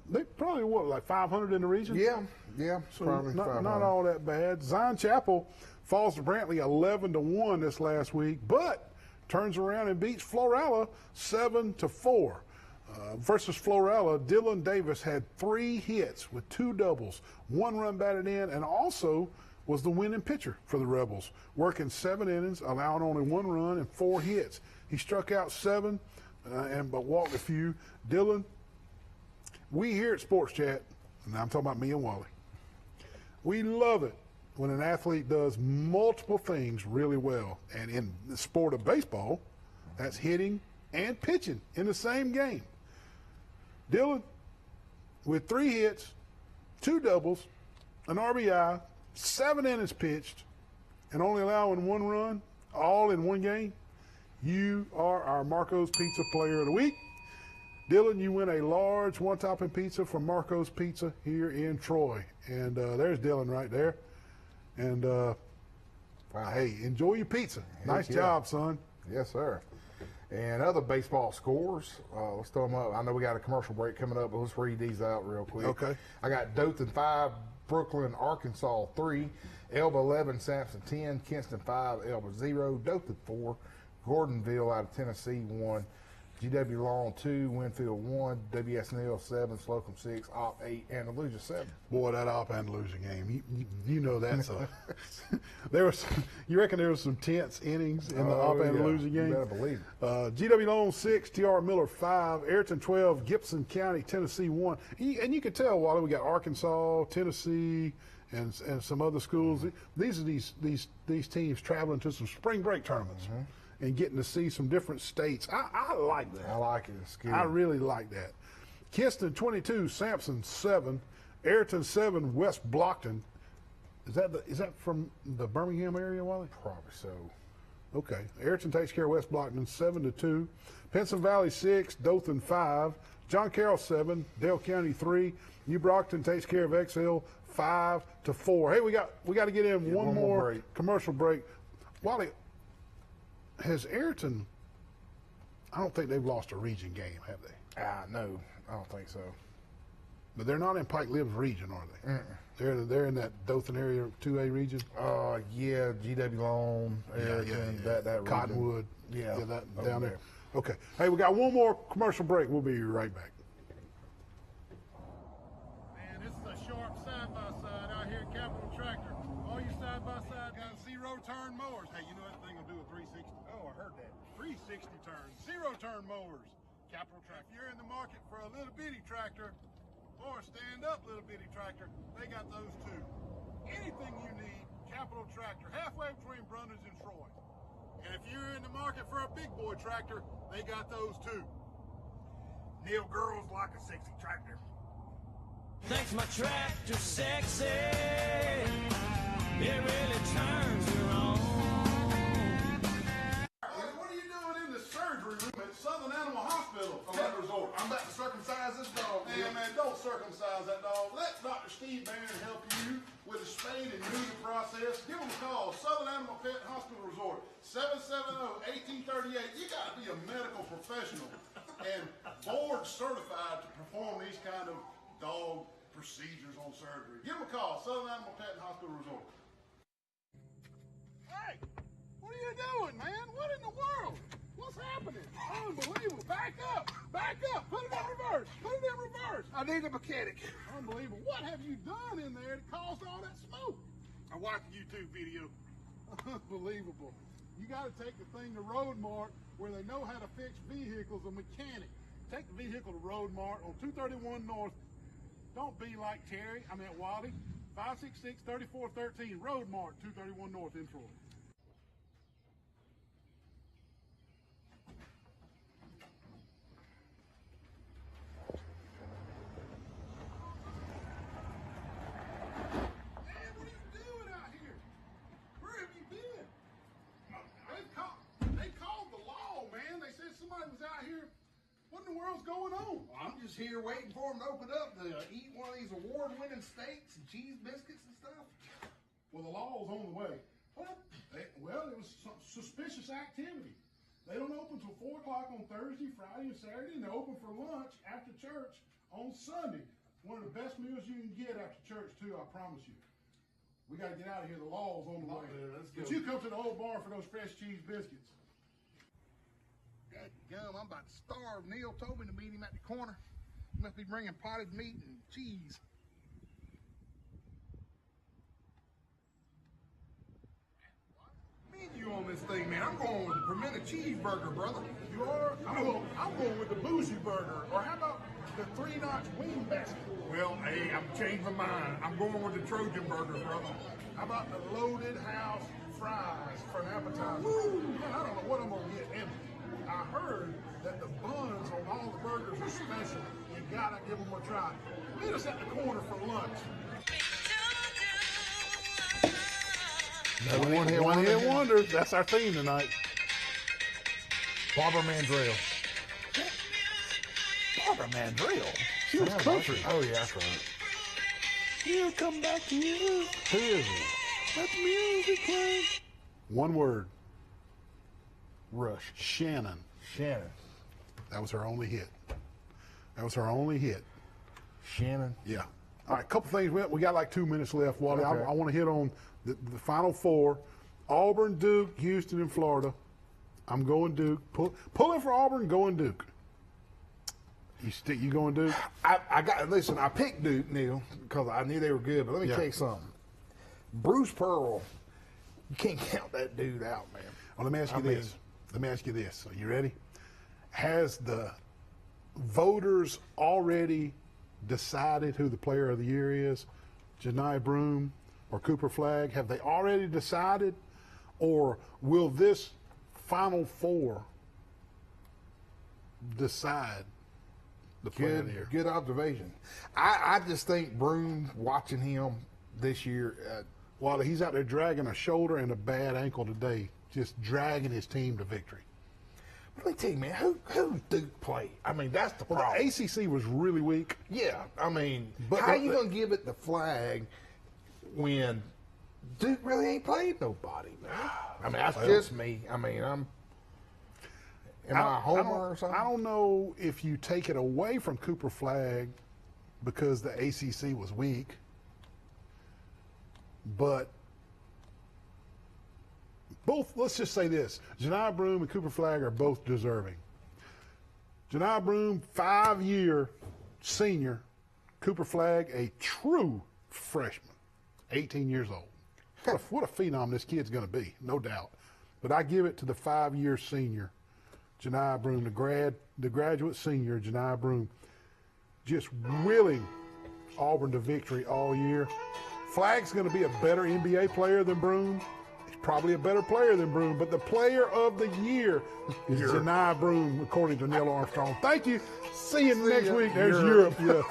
they probably like 500 in the region. Yeah, So probably not all that bad. Zion Chapel falls to Brantley 11-1 this last week, but turns around and beats Florala 7-4. Versus Florala, Dylan Davis had 3 hits with 2 doubles, 1 run batted in, and also was the winning pitcher for the Rebels, working 7 innings, allowing only 1 run and 4 hits. He struck out 7 but walked a few. Dylan, we here at Sports Chat, and I'm talking about me and Wally, we love it when an athlete does multiple things really well. And in the sport of baseball, that's hitting and pitching in the same game. Dylan, with 3 hits, 2 doubles, an RBI, 7 innings pitched, and only allowing 1 run, all in 1 game, you are our Marco's Pizza Player of the Week. Dylan, you win a large one-topping pizza from Marco's Pizza here in Troy. And there's Dylan right there. And, hey, enjoy your pizza. Nice job, son. Yes, sir. And other baseball scores, let's throw them up. I know we got a commercial break coming up, but let's read these out real quick. Okay. I got Dothan 5, Brooklyn, Arkansas 3, Elba 11, Sampson 10, Kinston 5, Elba 0, Dothan 4, Gordonville out of Tennessee 1, GW Long 2, Winfield 1, WS Neal 7, Slocum 6, Op 8, Andalusia 7. Boy, that Op Andalusia game, you know that's a you reckon there was some tense innings in the Op Andalusia game? You better believe it. GW Long 6, TR Miller 5, Ayrton 12, Gibson County, Tennessee 1. And you can tell, Wally, we got Arkansas, Tennessee, and some other schools. These are these teams traveling to some spring break tournaments. And getting to see some different states. I like that. I like it. It's good. I really like that. Kinston 22, Sampson 7, Ayrton 7, West Blockton. Is that from the Birmingham area, Wally? Probably so. Okay. Ayrton takes care of West Blockton 7-2. Penson Valley 6, Dothan 5, John Carroll 7, Dale County 3. New Brockton takes care of XL 5-4. Hey, we got to get in one more commercial break. Wally, has Ayrton, I don't think they've lost a region game, have they? No, I don't think so. But they're not in Pike Libs region, are they? They're in that Dothan area 2A region. Yeah, GW Long, Erickson, that region. Cottonwood. Yeah, that over down there. there. Okay. Hey, we got one more commercial break. We'll be right back. Man, this is a sharp side-by-side out here at Capital Tractor. All you side-by-side got zero-turn mowers. Hey, you know that thing will do a 360? Oh, I heard that. 360 turns, zero-turn mowers. Capital Tractor. If you're in the market for a little bitty tractor or a stand-up little bitty tractor, they got those too. Anything you need, Capital Tractor, halfway between Brundage and Troy. And if you're in the market for a big boy tractor, they got those too. Neil, girls like a sexy tractor. Thinks my tractor's sexy. It really turns her on. What are you doing in the surgery room at Southern Animal Hospital? Pet Resort. I'm about to circumcise this dog. Man, don't circumcise that dog. Let Dr. Steve Barron help you with the spaying and neuter process. Give him a call. Southern Animal Pet Hospital Resort, 770-1838. You got to be a medical professional and board certified to perform these kind of dog procedures on surgery. Give him a call. Southern Animal Pet Hospital Resort. Hey, what are you doing, man? What in the world? What's happening? Unbelievable. Back up. Back up. Put it in reverse. Put it in reverse. I need a mechanic. Unbelievable. What have you done in there that caused all that smoke? I watched the YouTube video. Unbelievable. You got to take the thing to Road Mart where they know how to fix vehicles, a mechanic. Take the vehicle to Road Mart on 231 North. Don't be like Terry, Wally. 566-3413, Road Mart, 231 North in Troy. What in the world's going on? I'm just here waiting for them to open up to eat one of these award-winning steaks and cheese biscuits and stuff. Well, the law's on the way. What? Well, it was some suspicious activity. They don't open till 4 o'clock on Thursday, Friday, and Saturday, and they open for lunch after church on Sunday. One of the best meals you can get after church, too, I promise you. We got to get out of here. The law's on the way. But you come to the old bar for those fresh cheese biscuits. Gum, I'm about to starve. Neil told me to meet him at the corner. He must be bringing potted meat and cheese. Menu on this thing, man. I'm going with the pimento cheeseburger, brother. You are? I'm going with the bougie burger. Or how about the 3-notch wing basket? Well, hey, I'm changing my mind. I'm going with the Trojan burger, brother. How about the loaded house fries for an appetizer? Woo! Man, I don't know what I'm going to get. And I heard that the buns on all the burgers are special. You gotta give them a try. Meet us at the corner for lunch. One hit wonder. That's our theme tonight. Barbara Mandrell. Barbara Mandrell. She was country. Oh, yeah, that's right. He'll come back to you. Who is it? Let the music play. One word. Rush. Shannon. Shannon. That was her only hit. That was her only hit. Shannon. Yeah. All right, couple things. We got like 2 minutes left, Wally. Okay. I want to hit on the Final Four. Auburn, Duke, Houston, and Florida. I'm going Duke. Pulling for Auburn, going Duke. You going Duke? Listen, I picked Duke, Neil, because I knew they were good, but let me tell you something. Bruce Pearl, you can't count that dude out, man. Well, let me ask you this. Are you ready? Has the voters already decided who the player of the year is? Janai Broome or Cooper Flagg? Have they already decided? Or will this Final Four decide the player of the year? Good observation. I just think Broome, watching him this year, While he's out there dragging a shoulder and a bad ankle today, just dragging his team to victory. Let me tell you, man, who Duke play? I mean, that's the problem. Well, the ACC was really weak. Yeah, I mean, But how are you going to give it the flag when Duke really ain't played nobody, man? I mean, that's just me. I mean, am I a homer or something? I don't know if you take it away from Cooper Flagg because the ACC was weak. But both, let's just say this, Janai Broome and Cooper Flagg are both deserving. Janai Broome, 5-year senior. Cooper Flagg, a true freshman, 18 years old. What a phenom this kid's going to be, no doubt. But I give it to the 5-year senior, Janai Broome, the graduate senior, Janai Broome, just willing Auburn to victory all year. Flagg's going to be a better NBA player than Broome. He's probably a better player than Broome, but the player of the year is Janai Broome, according to Neil Armstrong. Thank you. See you next week. There's Europe. Yeah.